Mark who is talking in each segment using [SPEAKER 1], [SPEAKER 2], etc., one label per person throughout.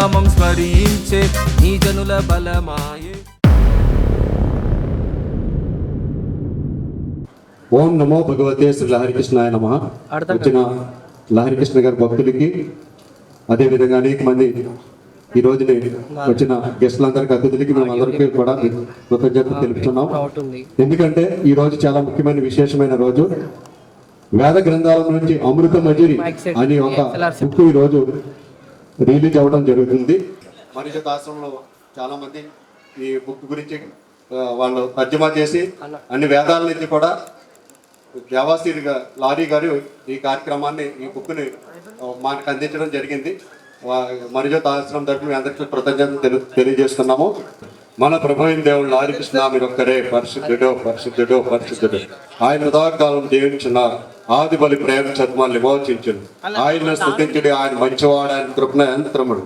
[SPEAKER 1] నామం స్మరించే నీ జనుల బలమాయే.
[SPEAKER 2] ఓం నమో భగవతే శ్రీ లహరికృష్ణాయ నమః. వచ్చిన లహరికృష్ణ గారి భక్తులకి, అదేవిధంగా అనేక మంది ఈ రోజుని వచ్చిన గెస్టులందరికీ, అతిథులకి మేమందరికీ కూడా కృతజ్ఞతలు తెలుపుతున్నాం. ఎందుకంటే ఈ రోజు చాలా ముఖ్యమైన విశేషమైన రోజు. వేద గ్రంథాల నుంచి అమృత మజిరి అని ఒక బుక్ ఈ రోజు రిలీజ్ అవ్వడం జరుగుతుంది. మనిషి ఆశ్రమంలో చాలా మంది ఈ బుక్ గురించి వాళ్ళు తర్జుమా చేసి అన్ని వేదాల నుంచి కూడా దేవాశ్రీ లారీ గారు ఈ కార్యక్రమాన్ని, ఈ బుక్ని మనకు అందించడం జరిగింది. మరిజోత ఆశ్రమం తరఫున అందరికీ కృతజ్ఞతలు తెలియజేస్తున్నాము. మన ప్రభువైన దేవుడు లారీ కృష్ణ మీరు ఒక్కరే పరిశుద్ధుడు పరిశుద్ధుడు పరిశుద్ధుడు. ఆయన ఉదాకాలం జీవించిన ఆది బలి ప్రేమ చర్మాన్ని విమోచించును. ఆయన స్తుతించుడు, ఆయన మంచివాడు, ఆయన కృపణ యంత్రముడు.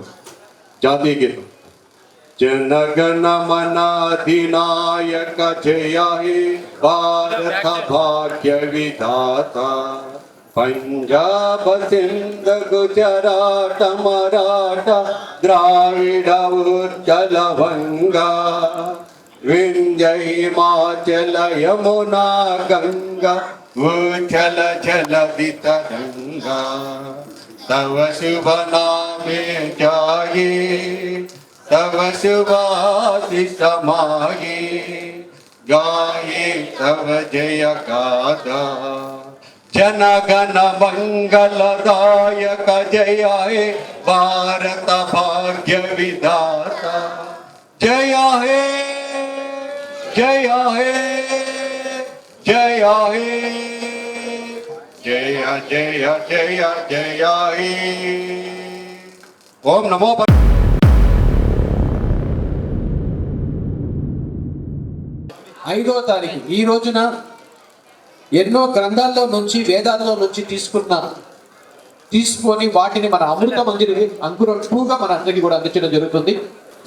[SPEAKER 2] జాతీయ గీతం. जनगण मन अधिनायक जय हे भारत भाग्य विधाता. पंजाब सिंध गुजरात मराठा द्राविड उत्कल बंगा. विंध्य हिमाचल यमुना गंगा उच्छल जल तरंगा. तव शुभ नामे जाये तव शुभाशि समाये. गाये तव जय गाथा. जनगण मंगलदायक जय हे भारत भाग्य विधाता. जय हे जय हे जय हे जय जय जय जय हे. ओम नमो.
[SPEAKER 3] 5వ తారీఖు ఈ రోజున ఎన్నో గ్రంథాల్లో నుంచి, వేదాల్లో నుంచి తీసుకొని వాటిని మన అమృత మంజరి అంకురం 2గా మన అందరికీ కూడా అందించడం జరుగుతుంది.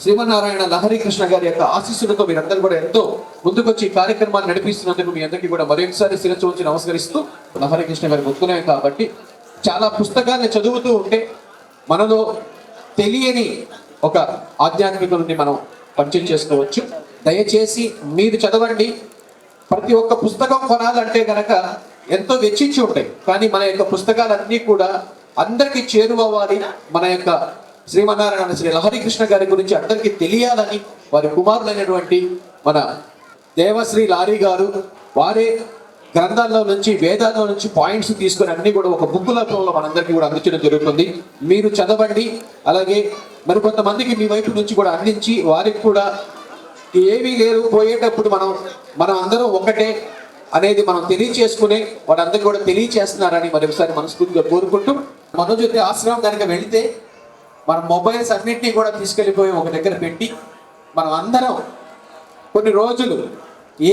[SPEAKER 3] శ్రీమన్నారాయణ లహరి కృష్ణ గారి యొక్క ఆశీస్సులతో మీరందరూ కూడా ఎంతో ముందుకొచ్చి ఈ కార్యక్రమాన్ని నడిపిస్తున్నందుకు మీ అందరికీ కూడా మరొకసారి శిరస్సు ఉంచి నమస్కరిస్తూ, లహరి కృష్ణ గారి భక్తులే కాబట్టి చాలా పుస్తకాన్ని చదువుతూ ఉంటే మనలో తెలియని ఒక ఆధ్యాత్మికుడిని మనం పరిచయం చేసుకోవచ్చు. దయచేసి మీరు చదవండి. ప్రతి ఒక్క పుస్తకం కొనాలంటే కనుక ఎంతో వెచ్చించి ఉంటాయి, కానీ మన యొక్క పుస్తకాలన్నీ కూడా అందరికీ చేరువవ్వాలి. మన యొక్క శ్రీమన్నారాయణ శ్రీ లహరి కృష్ణ గారి గురించి అందరికీ తెలియాలని వారి కుమారులైనటువంటి మన దేవశ్రీ లారీ గారు వారే గ్రంథాల్లో నుంచి, వేదాల్లో నుంచి పాయింట్స్ తీసుకొని అన్ని కూడా ఒక బుక్ రూపంలో మనందరికీ కూడా అందించడం జరుగుతుంది. మీరు చదవండి. అలాగే మరికొంతమందికి మీ వైపు నుంచి కూడా అందించి వారికి కూడా ఏమీ లేరు, పోయేటప్పుడు మనం అందరం ఒకటే అనేది మనం తెలియచేసుకుని వారందరికీ కూడా తెలియచేస్తున్నారని మరొకసారి మనస్ఫూర్తిగా కోరుకుంటూ, మనోజ్యోతి ఆశ్రమం కనుక వెళితే మన మొబైల్స్ అన్నింటినీ కూడా తీసుకెళ్ళిపోయి ఒక దగ్గర పెట్టి మనం అందరం కొన్ని రోజులు ఈ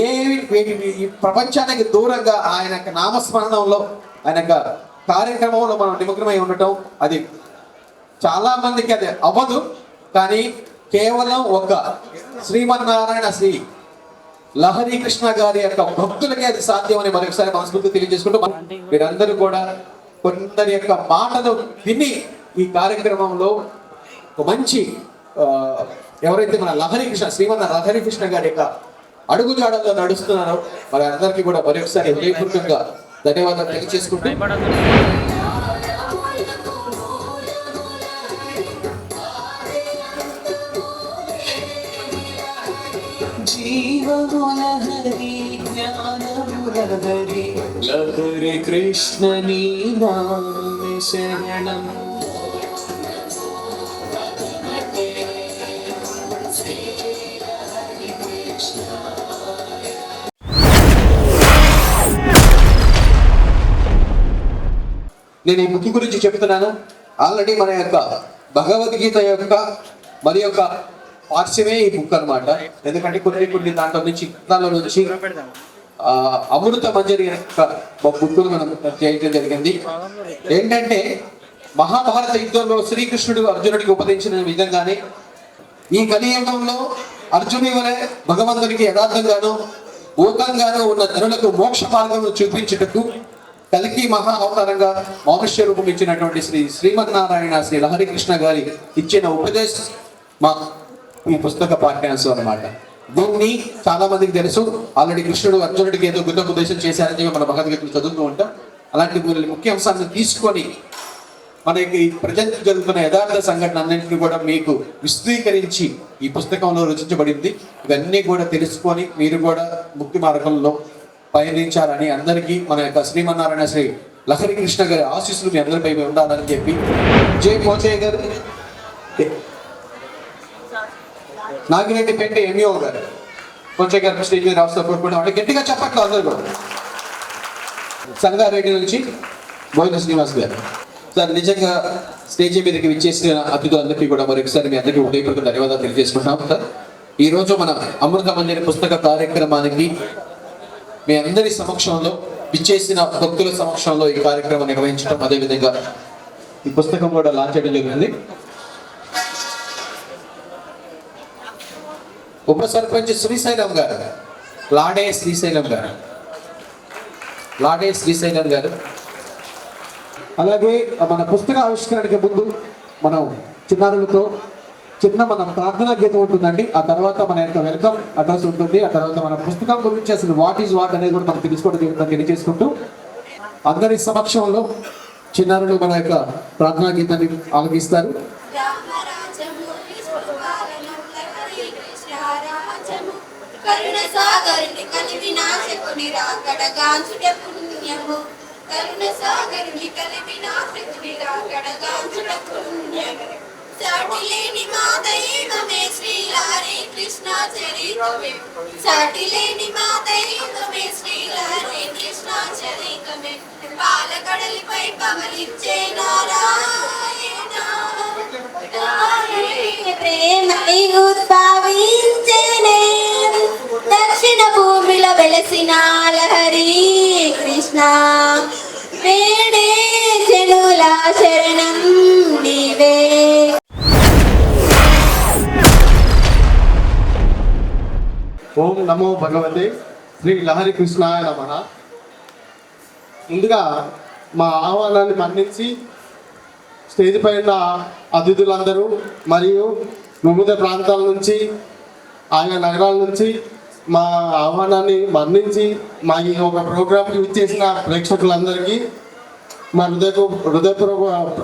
[SPEAKER 3] ప్రపంచానికి దూరంగా ఆయన యొక్క నామస్మరణంలో, ఆయన యొక్క కార్యక్రమంలో మనం నిమగ్నమై ఉండటం, అది చాలా మందికి అది అవ్వదు. కానీ కేవలం ఒక శ్రీమన్నారాయణ శ్రీ లహరి కృష్ణ గారి యొక్క భక్తులకే అది సాధ్యమని మరొకసారి మనస్ఫూర్తి తెలియజేసుకుంటూ, మీరందరూ కూడా కొందరి యొక్క మాటలు విని ఈ కార్యక్రమంలో ఒక మంచి ఎవరైతే మన లహరి కృష్ణ లహరి కృష్ణ గారి యొక్క అడుగుజాడల్లో నడుస్తున్నారో మరి అందరికీ కూడా మరొకసారి హృదయపూర్వకంగా ధన్యవాదాలు తెలియజేసుకుంటూ, లహరి కృష్ణ నీ నామ శరణం. నేను ఈ బుక్ గురించి చెప్తున్నాను. ఆల్రెడీ మన యొక్క భగవద్గీత యొక్క మరి యొక్క పార్శ్వమే ఈ బుక్ అనమాట. ఎందుకంటే కొన్ని దాంట్లో నుంచి అమృత మంజరి యొక్క బుక్ మనం చేయడం జరిగింది. ఏంటంటే మహాభారత యుద్ధంలో శ్రీకృష్ణుడు అర్జునుడికి ఉపదేశించిన విధంగానే ఈ కలియుగంలో అర్జునుడి వలె భగవంతునికి యథార్థంగాను ఊకంగాను ఉన్న జనులకు మోక్ష మార్గం చూపించుటకు కలికి మహా అవతారంగా మనుష్య రూపం ఇచ్చినటువంటి శ్రీమన్నారాయణ శ్రీ లహరి కృష్ణ గారి ఇచ్చిన ఉపదేశ మా ఈ పుస్తక పాఠ్యాంశం అన్నమాట. దీన్ని చాలా మందికి తెలుసు, ఆల్రెడీ కృష్ణుడు అర్జునుడికి ఏదో ఉపదేశం చేశారని చెప్పి మన భగవద్గీతలు చదువుతూ ఉంటాం. అలాంటి కొన్ని ముఖ్య అంశాలను తీసుకొని మనకి ప్రజెంట్ జరుగుతున్న యథార్థ సంఘటన అన్నింటినీ కూడా మీకు విశదీకరించి ఈ పుస్తకంలో రచించబడింది. ఇవన్నీ కూడా తెలుసుకొని మీరు కూడా ముక్తి మార్గంలో పయనించాలని అందరికీ మన యొక్క శ్రీమన్నారాయణ శ్రీ లహరి కృష్ణ గారి ఆశీస్సులు మీ అందరిపై ఉండాలని చెప్పి జై పోచయ్య గారు, నాగిరెడ్డి పెంటే ఎంఈఓ గారు, పోచయ్య గారు స్టేజ్ మీద రాష్ట్ర కోరుకుంటాం అంటే గట్టిగా చెప్పట్లు అందరూ కూడా. సంగారెడ్డి నుంచి బోయిన శ్రీనివాస్ గారు. సార్, నిజంగా స్టేజ్ మీదకి విచ్చేసిన అతిథులందరికీ కూడా మరొకసారి మీ అందరికీ ఉదయపూర్వక ధన్యవాదాలు తెలియజేసుకుంటాం. సార్, ఈరోజు మన అమృత మందిర పుస్తక కార్యక్రమానికి మీ అందరి సమక్షంలో విచ్చేసిన భక్తుల సమక్షంలో ఈ కార్యక్రమం నిర్వహించడం, అదేవిధంగా ఈ పుస్తకం కూడా లాంచ్ చేయడం జరిగింది. ఉప సర్పంచ్ శ్రీశైలం గారు, లాడే శ్రీశైలం గారు. అలాగే మన పుస్తక ఆవిష్కరణకి ముందు మనం చిన్నారులతో మన ప్రార్థనా గీతం ఉంటుందండి. ఆ తర్వాత మన యొక్క వెల్కమ్ అడ్రస్ ఉంటుంది. ఆ తర్వాత మన పుస్తకం గురించి అసలు వాట్ ఈజ్ వాట్ అనేది కూడా మనం తెలుసుకోవడం తెలియజేసుకుంటూ అందరి సమక్షంలో చిన్నారులు మన యొక్క ప్రార్థనా గీతాన్ని ఆలపిస్తారు.
[SPEAKER 4] కరుణ సాగరుని కలివి నాశకుని రాకడ గాంచుట పుణ్యము, కరుణ సాగరుని కలివి నాశకుని రాకడ గాంచుట పుణ్యము, సాటి లేని మా దైవమే శ్రీ లహరి కృష్ణ చరితమే, సాటి లేని మా దైవమే శ్రీ లహరి కృష్ణ చరితమే, పాలకడలిపై పవలించే నారాయణ ప్రేమై ఉద్భవించెనే, దక్షిణ భూమిలో వెలసిన లహరి కృష్ణ, వేడే జనుల శరణం నీవే.
[SPEAKER 5] ఓం నమో భగవతే శ్రీ లహరి కృష్ణాయ నమః. ముందుగా మా ఆహ్వానాన్ని మన్నించి స్టేజ్ పైన అతిథులందరూ మరియు వివిధ ప్రాంతాల నుంచి ఆయా నగరాల నుంచి మా ఆహ్వానాన్ని మన్నించి మా ఈ ఒక ప్రోగ్రాంకి ఇచ్చేసిన ప్రేక్షకులందరికీ మా హృదయపూర్వక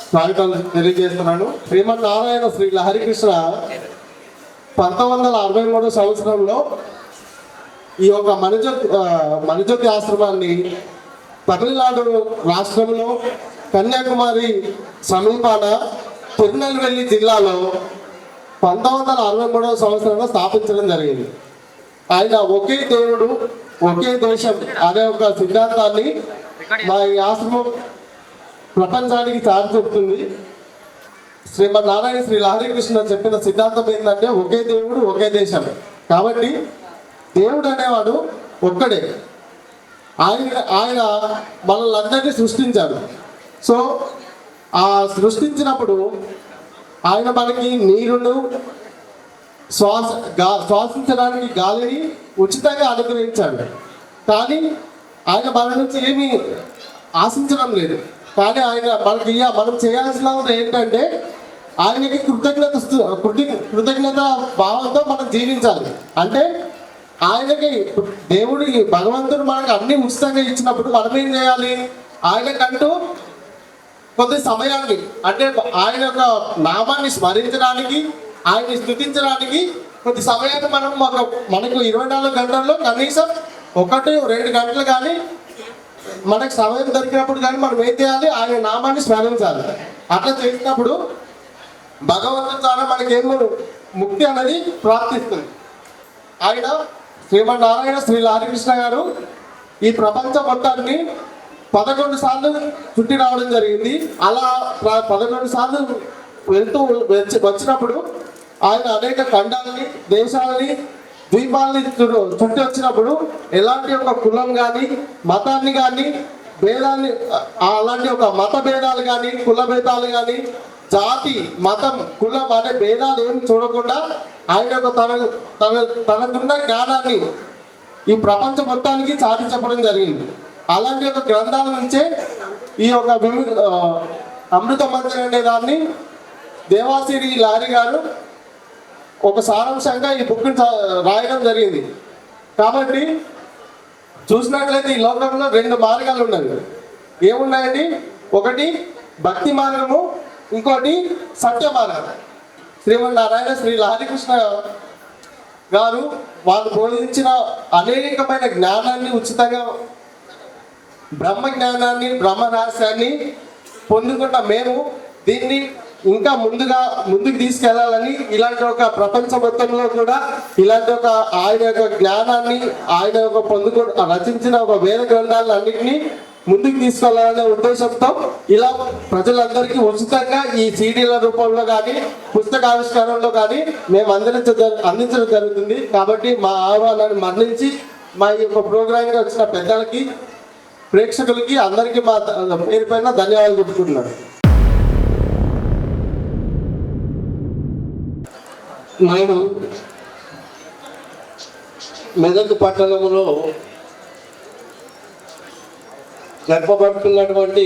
[SPEAKER 5] స్వాగతాలు తెలియజేస్తున్నాను. శ్రీమన్నారాయణ శ్రీ లహరి కృష్ణ 1963 సంవత్సరంలో ఈ యొక్క మణిజ్యోతి ఆశ్రమాన్ని తమిళనాడు రాష్ట్రంలో కన్యాకుమారి సమీపాన తిరునెల్వేలి జిల్లాలో 1963 సంవత్సరంలో స్థాపించడం జరిగింది. ఆయన ఒకే దేవుడు ఒకే దేశం అనే ఒక సిద్ధాంతాన్ని మా ఈ ఆశ్రమం ప్రపంచానికి చాటి చెప్తుంది. శ్రీమన్నారాయణ శ్రీ లహరి కృష్ణ చెప్పిన సిద్ధాంతం ఏంటంటే ఒకే దేవుడు ఒకే దేశం. కాబట్టి దేవుడు అనేవాడు ఒక్కడే. ఆయన మనల్ని సృష్టించాడు. సో ఆ సృష్టించినప్పుడు ఆయన మనకి నీరును శ్వాసించడానికి గాలిని ఉచితంగా అనుగ్రహించాడు. కానీ ఆయన మన నుంచి ఏమీ ఆశించడం లేదు. కానీ ఆయన మనం చేయాల్సిన ఏంటంటే ఆయనకి కృతజ్ఞత భావంతో మనం జీవించాలి. అంటే ఆయనకి భగవంతుడు మనకు అన్ని ఉచితంగా ఇచ్చినప్పుడు మనం ఏం చేయాలి? ఆయనకంటూ కొద్ది సమయాన్ని, అంటే ఆయన యొక్క నామాన్ని స్మరించడానికి, ఆయన్ని స్తుతించడానికి కొద్ది సమయాన్ని మనకు 24 గంటల్లో కనీసం 1-2 గంటలు కానీ మనకు సమయం దొరికినప్పుడు కానీ మనం ఏం చేయాలి? ఆయన నామాన్ని స్మరించాలి. అట్లా చేసినప్పుడు భగవంతుడి ద్వారా మనకేమో ముక్తి అనేది ప్రాప్తిస్తుంది. ఆయన శ్రీమన్నారాయణ శ్రీ లహరి కృష్ణ గారు ఈ ప్రపంచ మొత్తాన్ని 11 సార్లు చుట్టి రావడం జరిగింది. అలా 11 సార్లు వచ్చినప్పుడు ఆయన అనేక ఖండాలని, దేశాలని, ద్వీపాలని చుట్టి వచ్చినప్పుడు ఎలాంటి ఒక కులం కానీ, మతాన్ని కానీ, భేదాన్ని, అలాంటి ఒక మత భేదాలు కానీ, కుల భేదాలు కానీ, జాతి, మతం, కులం అనే భేదాలు ఏమి చూడకుండా ఆయన యొక్క తనకున్న జ్ఞానాన్ని ఈ ప్రపంచ మొత్తానికి చాటి చెప్పడం జరిగింది. అలాంటి ఒక గ్రంథాల నుంచే ఈ యొక్క అమృత మంజరి అనే దాన్ని దేవాసిరి లారీ గారు ఒక సారాంశంగా ఈ బుక్ని రాయడం జరిగింది. కాబట్టి చూసినట్లయితే ఈ లోకంలో 2 మార్గాలు ఉన్నాయి. ఏమున్నాయండి? ఒకటి భక్తి మార్గము, ఇంకోటి సత్య మార్గం. శ్రీమన్నారాయణ శ్రీ హరికృష్ణ గారు వాళ్ళు బోధించిన అనేకమైన జ్ఞానాన్ని ఉచితంగా బ్రహ్మ జ్ఞానాన్ని బ్రహ్మ రహస్యాన్ని పొందుకున్న మేము దీన్ని ఇంకా ముందుకు తీసుకెళ్లాలని ఇలాంటి ఒక ప్రపంచ మొత్తంలో కూడా ఇలాంటి ఒక ఆయన యొక్క జ్ఞానాన్ని ఆయన యొక్క రచించిన ఒక వేద గ్రంథాలను అన్నింటినీ ముందుకు తీసుకెళ్లాలనే ఉద్దేశంతో ఇలా ప్రజలందరికీ ఉచితంగా ఈ సీడీల రూపంలో కానీ పుస్తకావిష్కారంలో కానీ మేము అందించడం జరుగుతుంది. కాబట్టి మా ఆహ్వానాన్ని మన్నించి మా ఈ యొక్క ప్రోగ్రాంకి వచ్చిన పెద్దలకి ప్రేక్షకులకి అందరికీ మా పేరు పైన ధన్యవాదాలు చెప్పుకుంటున్నాను.
[SPEAKER 6] నేను మెదక్ పట్టణంలో జరపబడుతున్నటువంటి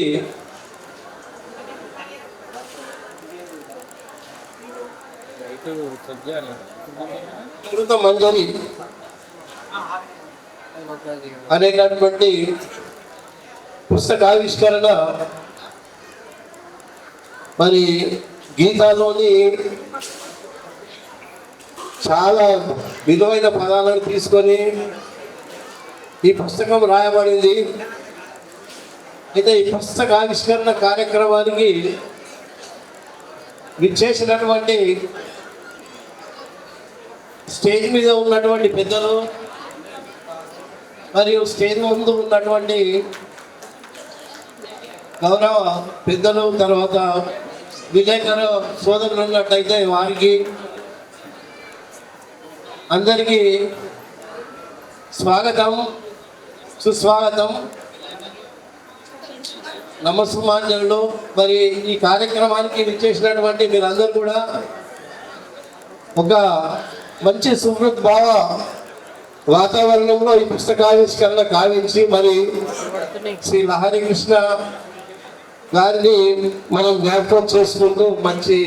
[SPEAKER 6] అమృత మంజరి అనేటటువంటి పుస్తకావిష్కరణ మరి గీతాలోని చాలా విలువైన పదాలను తీసుకొని ఈ పుస్తకం రాయబడింది. అయితే ఈ పుస్తకావిష్కరణ కార్యక్రమానికి విచ్చేసినటువంటి స్టేజ్ మీద ఉన్నటువంటి పెద్దలు మరియు స్టేజ్ ముందు ఉన్నటువంటి గౌరవ పెద్దలు, తర్వాత విలేకరు సోదరులు ఉన్నట్టయితే వారికి అందరికీ స్వాగతం, సుస్వాగతం, నమస్సుమాంజలు. మరి ఈ కార్యక్రమానికి విచ్చేసినటువంటి మీరందరూ కూడా ఒక మంచి సుహృద్భావ వాతావరణంలో ఈ పుస్తకావిష్కరణ కావించి మరి శ్రీ హరికృష్ణ గారిని మనం జ్ఞాపకం చేసుకుంటూ మంచి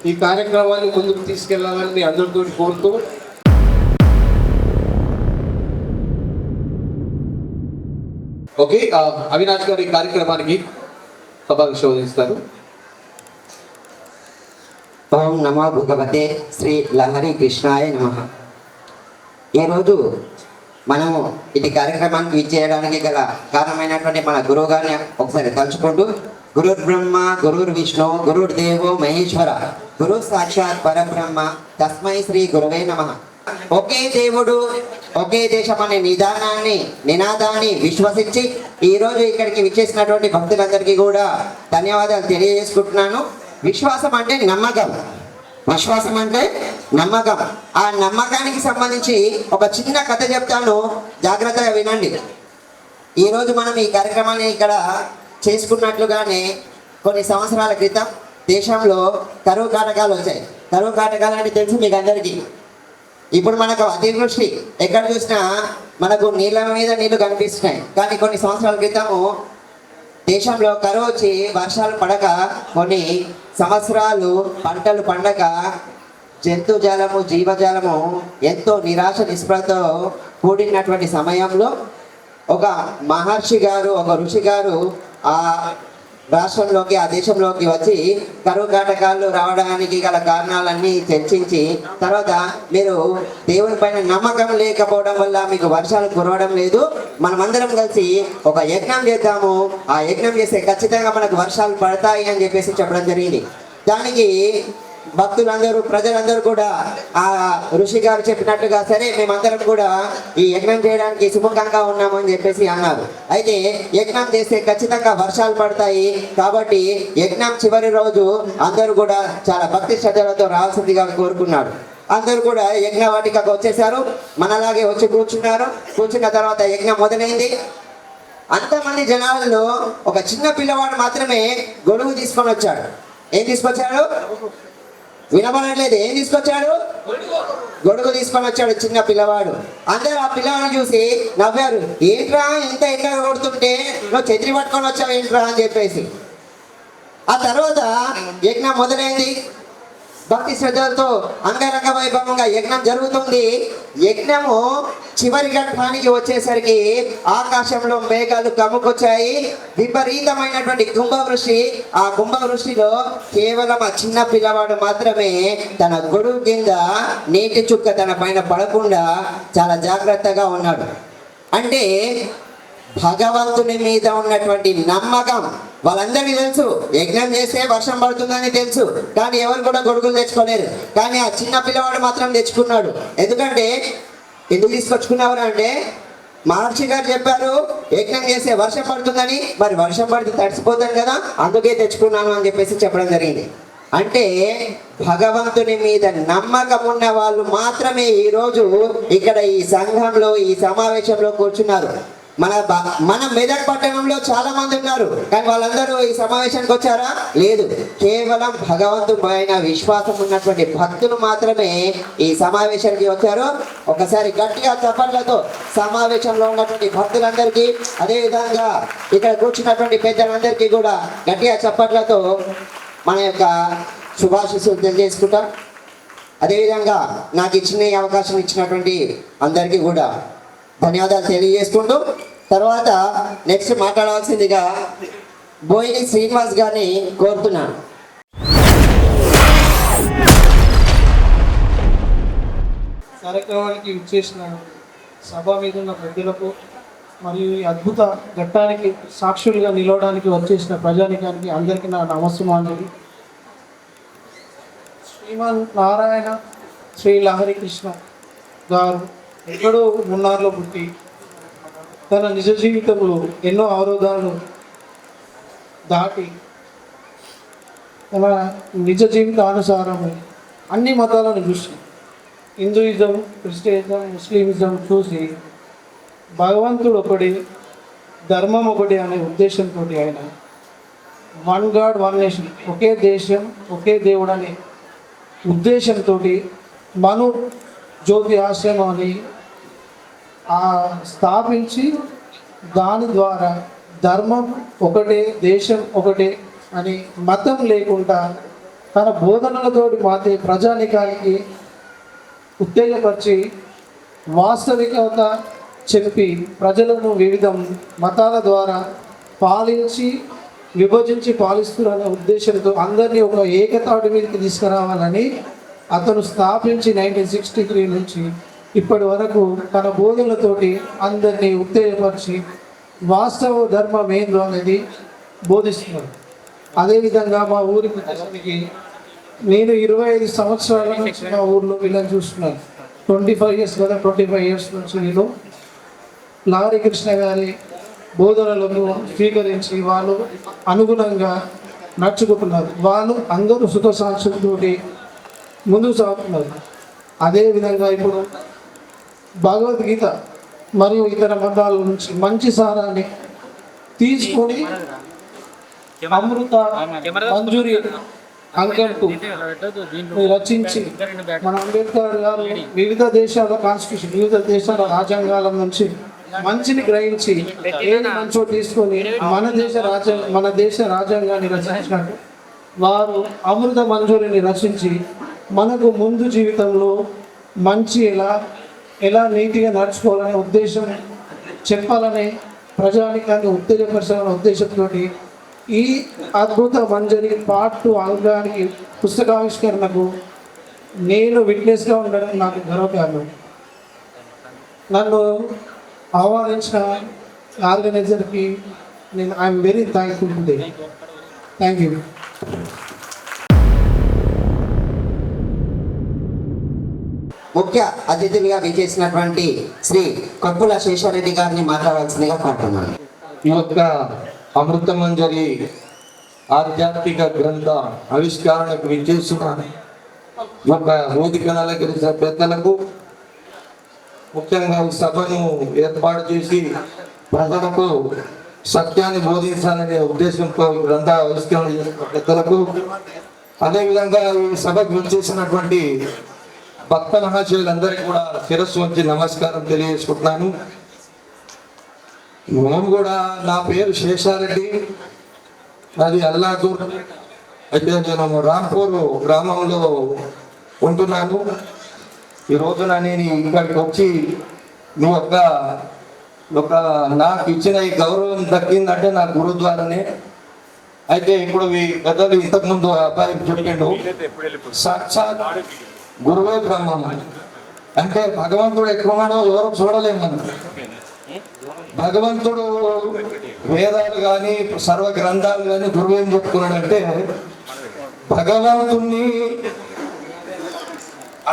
[SPEAKER 6] ఈ కార్యక్రమాన్ని ముందుకు తీసుకెళ్లాలని అందరితో కోరుతూ
[SPEAKER 3] ఓకే, అవినాష్ గారు ఈ కార్యక్రమానికి సభావిషోదిస్తారు.
[SPEAKER 7] ఓం నమో భగవతే శ్రీ లహరి కృష్ణాయ నమః. ఈరోజు మనము ఇది కార్యక్రమానికి విచ్చేయడానికి గల కారణమైనటువంటి మన గురువు గారిని ఒకసారి తలుచుకుంటూ, గురుర్ బ్రహ్మ గురుర్ విష్ణు గురుర్ దేవో మహేశ్వర గురు సాక్షాత్ పరబ్రహ్మ తస్మై శ్రీ గురవే నమః. ఒకే దేవుడు ఒకే దేశం అనే నినాదాన్ని విశ్వసించి ఈరోజు ఇక్కడికి విచ్చేసినటువంటి భక్తులందరికీ కూడా ధన్యవాదాలు తెలియజేసుకుంటున్నాను. విశ్వాసం అంటే నమ్మకం, విశ్వాసం అంటే నమ్మకం. ఆ నమ్మకానికి సంబంధించి ఒక చిన్న కథ చెప్తాను, జాగ్రత్తగా వినండి. ఈరోజు మనం ఈ కార్యక్రమాన్ని ఇక్కడ చేసుకున్నట్లుగానే కొన్ని సంవత్సరాల క్రితం దేశంలో కరువు కాటకాలు వచ్చాయి. కరువు కాటకాలు అంటే తెలుసు మీకు అందరికీ. ఇప్పుడు మనకు అతివృష్టి ఎక్కడ చూసినా మనకు నీళ్ళ మీద నీళ్లు కనిపిస్తున్నాయి. కానీ కొన్ని సంవత్సరాల క్రితము దేశంలో కరువు వచ్చి వర్షాలు పడక కొన్ని సంవత్సరాలు పంటలు పండక జంతుజాలము జీవజాలము ఎంతో నిరాశ నిస్పృహతో కూడినటువంటి సమయంలో ఒక మహర్షి గారు, ఒక ఋషి గారు ఆ రాష్ట్రంలోకి, ఆ దేశంలోకి వచ్చి కరువు కాటకాలు రావడానికి గల కారణాలన్నీ చర్చించి తర్వాత మీరు దేవుని పైన నమ్మకం లేకపోవడం వల్ల మీకు వర్షాలు కురవడం లేదు, మనమందరం కలిసి ఒక యజ్ఞం చేద్దాము, ఆ యజ్ఞం చేస్తే ఖచ్చితంగా మనకు వర్షాలు పడతాయి అని చెప్పేసి చెప్పడం జరిగింది. దానికి భక్తులందరూ ప్రజలందరూ కూడా ఆ ఋషి గారు చెప్పినట్టుగా సరే మేమందరం కూడా ఈ యజ్ఞం చేయడానికి సుముఖంగా ఉన్నామని చెప్పేసి అన్నారు. అయితే యజ్ఞం చేస్తే ఖచ్చితంగా వర్షాలు పడతాయి కాబట్టి యజ్ఞం చివరి రోజు అందరూ కూడా చాలా భక్తి శ్రద్ధలతో రావాల్సిందిగా కోరుకున్నాడు. అందరూ కూడా యజ్ఞ వాటికకు వచ్చేసారు, మనలాగే వచ్చి కూర్చున్నారు. కూర్చున్న తర్వాత యజ్ఞం మొదలైంది. అంతమంది జనాలలో ఒక చిన్న పిల్లవాడు మాత్రమే గొడుగు తీసుకొని వచ్చాడు. ఏం తీసుకొచ్చాడు? వినబడట్లేదు. ఏం తీసుకొచ్చాడు? గొడుగు తీసుకొని వచ్చాడు చిన్న పిల్లవాడు. అందరూ ఆ పిల్లవాడిని చూసి నవ్వారు. ఏంట్రా ఇంత ఎండగా కొడుతుంటే నువ్వు చెదిరి పట్టుకొని వచ్చావు ఏంట్రా అని చెప్పేసి. ఆ తర్వాత యజ్ఞం మొదలైంది. భక్తి శ్రద్ధలతో అంగరంగ వైభవంగా యజ్ఞం జరుగుతుంది. యజ్ఞము చివరి ఘట్టానికి వచ్చేసరికి ఆకాశంలో మేఘాలు కమ్ముకొచ్చాయి. విపరీతమైనటువంటి కుంభవృష్టి. ఆ కుంభవృష్టిలో కేవలం ఆ చిన్న పిల్లవాడు మాత్రమే తన గొడుగు కింద నీటి చుక్క తన పైన పడకుండా చాలా జాగ్రత్తగా ఉన్నాడు. అంటే భగవంతుని మీద ఉన్నటువంటి నమ్మకం. వాళ్ళందరికీ తెలుసు యజ్ఞం చేస్తే వర్షం పడుతుందని తెలుసు, కానీ ఎవరు కూడా గొడుగులు తెచ్చుకోలేరు. కానీ ఆ చిన్న పిల్లవాడు మాత్రం తెచ్చుకున్నాడు. ఎందుకు తీసుకొచ్చుకున్నావు అంటే మహర్షి గారు చెప్పారు యజ్ఞం చేస్తే వర్షం పడుతుందని. మరి వర్షం పడితే తడిసిపోతాను కదా, అందుకే తెచ్చుకున్నాను అని చెప్పేసి చెప్పడం జరిగింది. అంటే భగవంతుని మీద నమ్మకం ఉన్న వాళ్ళు మాత్రమే ఈరోజు ఇక్కడ ఈ సంఘంలో ఈ సమావేశంలో కూర్చున్నారు. మన మెదక్ పట్టణంలో చాలా మంది ఉన్నారు, కానీ వాళ్ళందరూ ఈ సమావేశానికి వచ్చారా? లేదు. కేవలం భగవంతుని పైన విశ్వాసం ఉన్నటువంటి భక్తులు మాత్రమే ఈ సమావేశానికి వచ్చారు. ఒకసారి గట్టిగా చప్పట్లతో సమావేశంలో ఉన్నటువంటి భక్తులందరికీ, అదేవిధంగా ఇక్కడ కూర్చున్నటువంటి పెద్దలందరికీ కూడా గట్టిగా చప్పట్లతో మన యొక్క శుభాశీస్సులు తెలియజేసుకుంటాం. అదేవిధంగా నాకు ఇచ్చిన ఈ అవకాశం ఇచ్చినటువంటి అందరికీ కూడా ధన్యవాదాలు తెలియజేసుకుంటూ తర్వాత నెక్స్ట్ మాట్లాడవలసిందిగా బోయిని శ్రీనివాస్ గారిని కోరుతున్నాను.
[SPEAKER 8] కార్యక్రమానికి ఇచ్చేసిన సభ మీద ఉన్న పెద్దలకు మరియు ఈ అద్భుత ఘట్టానికి సాక్షులుగా నిలవడానికి వచ్చేసిన ప్రజానికానికి అందరికీ నా నమస్సుమాంజలి. శ్రీమాన్ నారాయణ శ్రీ లహరి కృష్ణ గారు ఎక్కడో మున్నార్లో పుట్టి తన నిజ జీవితంలో ఎన్నో అవరోధాలను దాటి తన నిజ జీవితానుసారము అన్ని మతాలను చూసి హిందూయిజం, క్రిస్టియనిజం, ముస్లిమిజం చూసి భగవంతుడు ఒకటి, ధర్మం ఒకటి అనే ఉద్దేశంతో ఆయన వన్ గాడ్ వన్ నేషన్, ఒకే దేశం ఒకే దేవుడు అనే ఉద్దేశంతో మను జ్యోతి ఆశ్రమం అని స్థాపించి దాని ద్వారా ధర్మం ఒకటే, దేశం ఒకటే అని మతం లేకుండా తన బోధనలతోటి మాత్రమే ప్రజానికానికి ఉత్తేజపరిచి వాస్తవికత చెప్పి ప్రజలను వివిధ మతాల ద్వారా పాలించి విభజించి పాలిస్తున్న ఉద్దేశంతో అందరినీ ఒక ఏకతాటి మీదకి తీసుకురావాలని అతను స్థాపించి 1963 నుంచి ఇప్పటి వరకు తన బోధనలతోటి అందరినీ ఉత్తేజపరిచి వాస్తవ ధర్మం ఏందో అనేది బోధిస్తున్నారు. అదేవిధంగా మా ఊరికి వచ్చేసరికి నేను 25 సంవత్సరాల నుంచి మా ఊర్లో వీళ్ళని చూస్తున్నాను. 25 ఇయర్స్ కదా, 25 ఇయర్స్ నుంచి నేను లహరి కృష్ణ గారి బోధనలను స్వీకరించి వాళ్ళు అనుగుణంగా నడుచుకుంటున్నారు. వాళ్ళు అందరూ సుఖ సాక్షులతో ముందుకు సాగుతున్నారు. అదేవిధంగా ఇప్పుడు భగవద్గీత మరియు ఇతర మతాల నుంచి మంచి సారాన్ని తీసుకొని అమృత మంజూరి అంకెట్టు రచించి మన అంబేద్కర్ గారు వివిధ దేశాల కాన్స్టిట్యూషన్, వివిధ దేశాల రాజ్యాంగాల నుంచి మంచిని గ్రహించి ఏది మంచో తీసుకొని మన దేశ రాజ్యాంగాన్ని రచించినట్టు వారు అమృత మంజూరిని రచించి మనకు ముందు జీవితంలో మంచి ఎలా నీతిగా నడుచుకోవాలనే ఉద్దేశం చెప్పాలనే ప్రజానికాన్ని ఉత్తేజపరచాలనే ఉద్దేశంతో ఈ అద్భుత మంజరి పార్ట్ 2 అంగానికి పుస్తకావిష్కరణకు నేను విట్నెస్గా ఉండడం నాకు గర్వకారణం. నన్ను ఆహ్వానించిన ఆర్గనైజర్కి నేను I'm very thankful today. Thank you.
[SPEAKER 7] ముఖ్య అతిథులుగా విచ్చేసినటువంటి శ్రీ కొప్పుల శేషారెడ్డి గారిని మాట్లాడాల్సిందిగా కోరుతున్నాను.
[SPEAKER 6] ఈ యొక్క అమృత మంజరి ఆధ్యాత్మిక గ్రంథ ఆవిష్కరణకు విచ్చేసిన ఒక వేదికల గెలిచిన పెద్దలకు, ముఖ్యంగా ఈ సభను ఏర్పాటు చేసి ప్రజలకు సత్యాన్ని బోధించాలనే ఉద్దేశంతో గ్రంథ ఆవిష్కరణ చేసిన పెద్దలకు, అదేవిధంగా ఈ సభకు వచ్చేసినటువంటి భక్త మహాశయులందరికీ కూడా శిరస్సు వంచి నమస్కారం తెలియజేసుకుంటున్నాను. మేము కూడా, నా పేరు శేషారెడ్డి, అది అల్లాదూర్. అయితే నేను రాంపూర్ గ్రామంలో ఉంటున్నాను. ఈ రోజున నేను ఇక్కడికి వచ్చి మీ ఒక నాకు ఇచ్చిన ఈ గౌరవం దక్కిందంటే నా గురుద్వారానే. అయితే ఇప్పుడు ఈ పెద్దలు ఇంతకుముందు అబ్బాయి చెప్పిండు, సాక్షాత్ గురువే బ్రహ్మం. అంటే భగవంతుడు ఎక్కడున్నాడో ఎవరు చూడలేము మనం. భగవంతుడు వేదాలు కానీ సర్వ గ్రంథాలు కానీ గురువు ఏం చెప్పుకున్నాడంటే, భగవంతుణ్ణి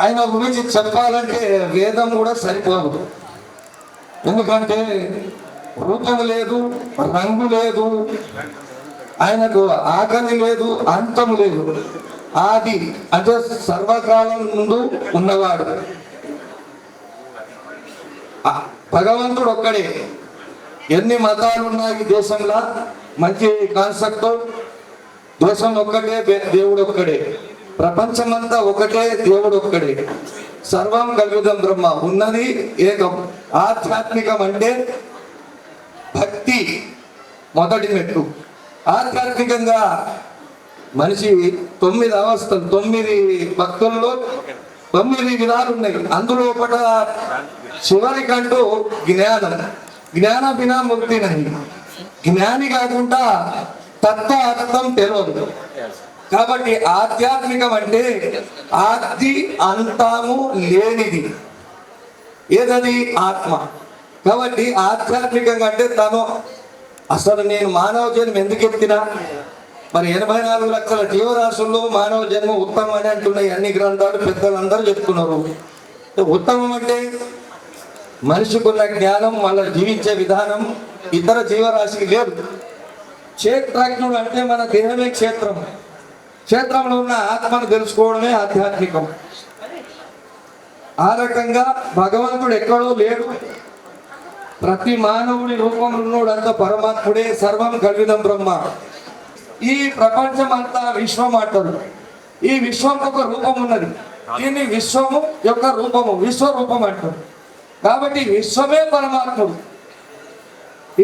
[SPEAKER 6] ఆయన గురించి చెప్పాలంటే వేదం కూడా సరిపోదు. ఎందుకంటే రూపం లేదు, రంగు లేదు, ఆయనకు ఆకలి లేదు, అంతం లేదు. ఆది అంటే సర్వకాలం ముందు ఉన్నవాడు భగవంతుడు ఒక్కడే. ఎన్ని మతాలు ఉన్నాయి ఈ దేశంలో, మంచి కాన్సెప్ట్. దేశం ఒక్కటే, దేవుడు ఒక్కడే, ప్రపంచమంతా ఒకటే, దేవుడు ఒక్కడే. సర్వం కల్విదం బ్రహ్మ, ఉన్నది ఏకం. ఆధ్యాత్మికం అంటే భక్తి మొదటి మెట్టు. ఆధ్యాత్మికంగా మనిషి 9 అవస్థలు, 9 భక్తుల్లో 9 విధాలు ఉన్నాయి. అందులో ఒకట చివరికంటూ జ్ఞానం. జ్ఞాన బినా ముక్తి నహి. జ్ఞాని కాకుండా తత్వ అర్థం తెలియదు. కాబట్టి ఆధ్యాత్మికం అంటే ఆది అంతము లేనిది, ఏదది ఆత్మ. కాబట్టి ఆధ్యాత్మికంగా అంటే తను అసలు నేను మానవ జన్మ ఎందుకు ఎత్తినా, మరి 84 లక్షల జీవరాశుల్లో మానవ జన్మ ఉత్తమం అని అంటున్నాయి అన్ని గ్రంథాలు, పెద్దలందరూ చెప్తున్నారు. ఉత్తమం అంటే మనిషికున్న జ్ఞానం, వాళ్ళ జీవించే విధానం ఇతర జీవరాశికి లేదు. క్షేత్రజ్ఞుడు అంటే మన దేహమే క్షేత్రం. క్షేత్రంలో ఉన్న ఆత్మను తెలుసుకోవడమే ఆధ్యాత్మికం. ఆ రకంగా భగవంతుడు ఎక్కడో లేడు, ప్రతి మానవుడి రూపంలో ఉన్నాడు. అంత పరమాత్ముడే. సర్వం కల్విదం బ్రహ్మ. ఈ ప్రపంచం అంతా విశ్వం అంటారు. ఈ విశ్వం ఒక రూపం ఉన్నది. దీన్ని విశ్వము యొక్క రూపము, విశ్వరూపం అంటారు. కాబట్టి విశ్వమే పరమాత్ముడు.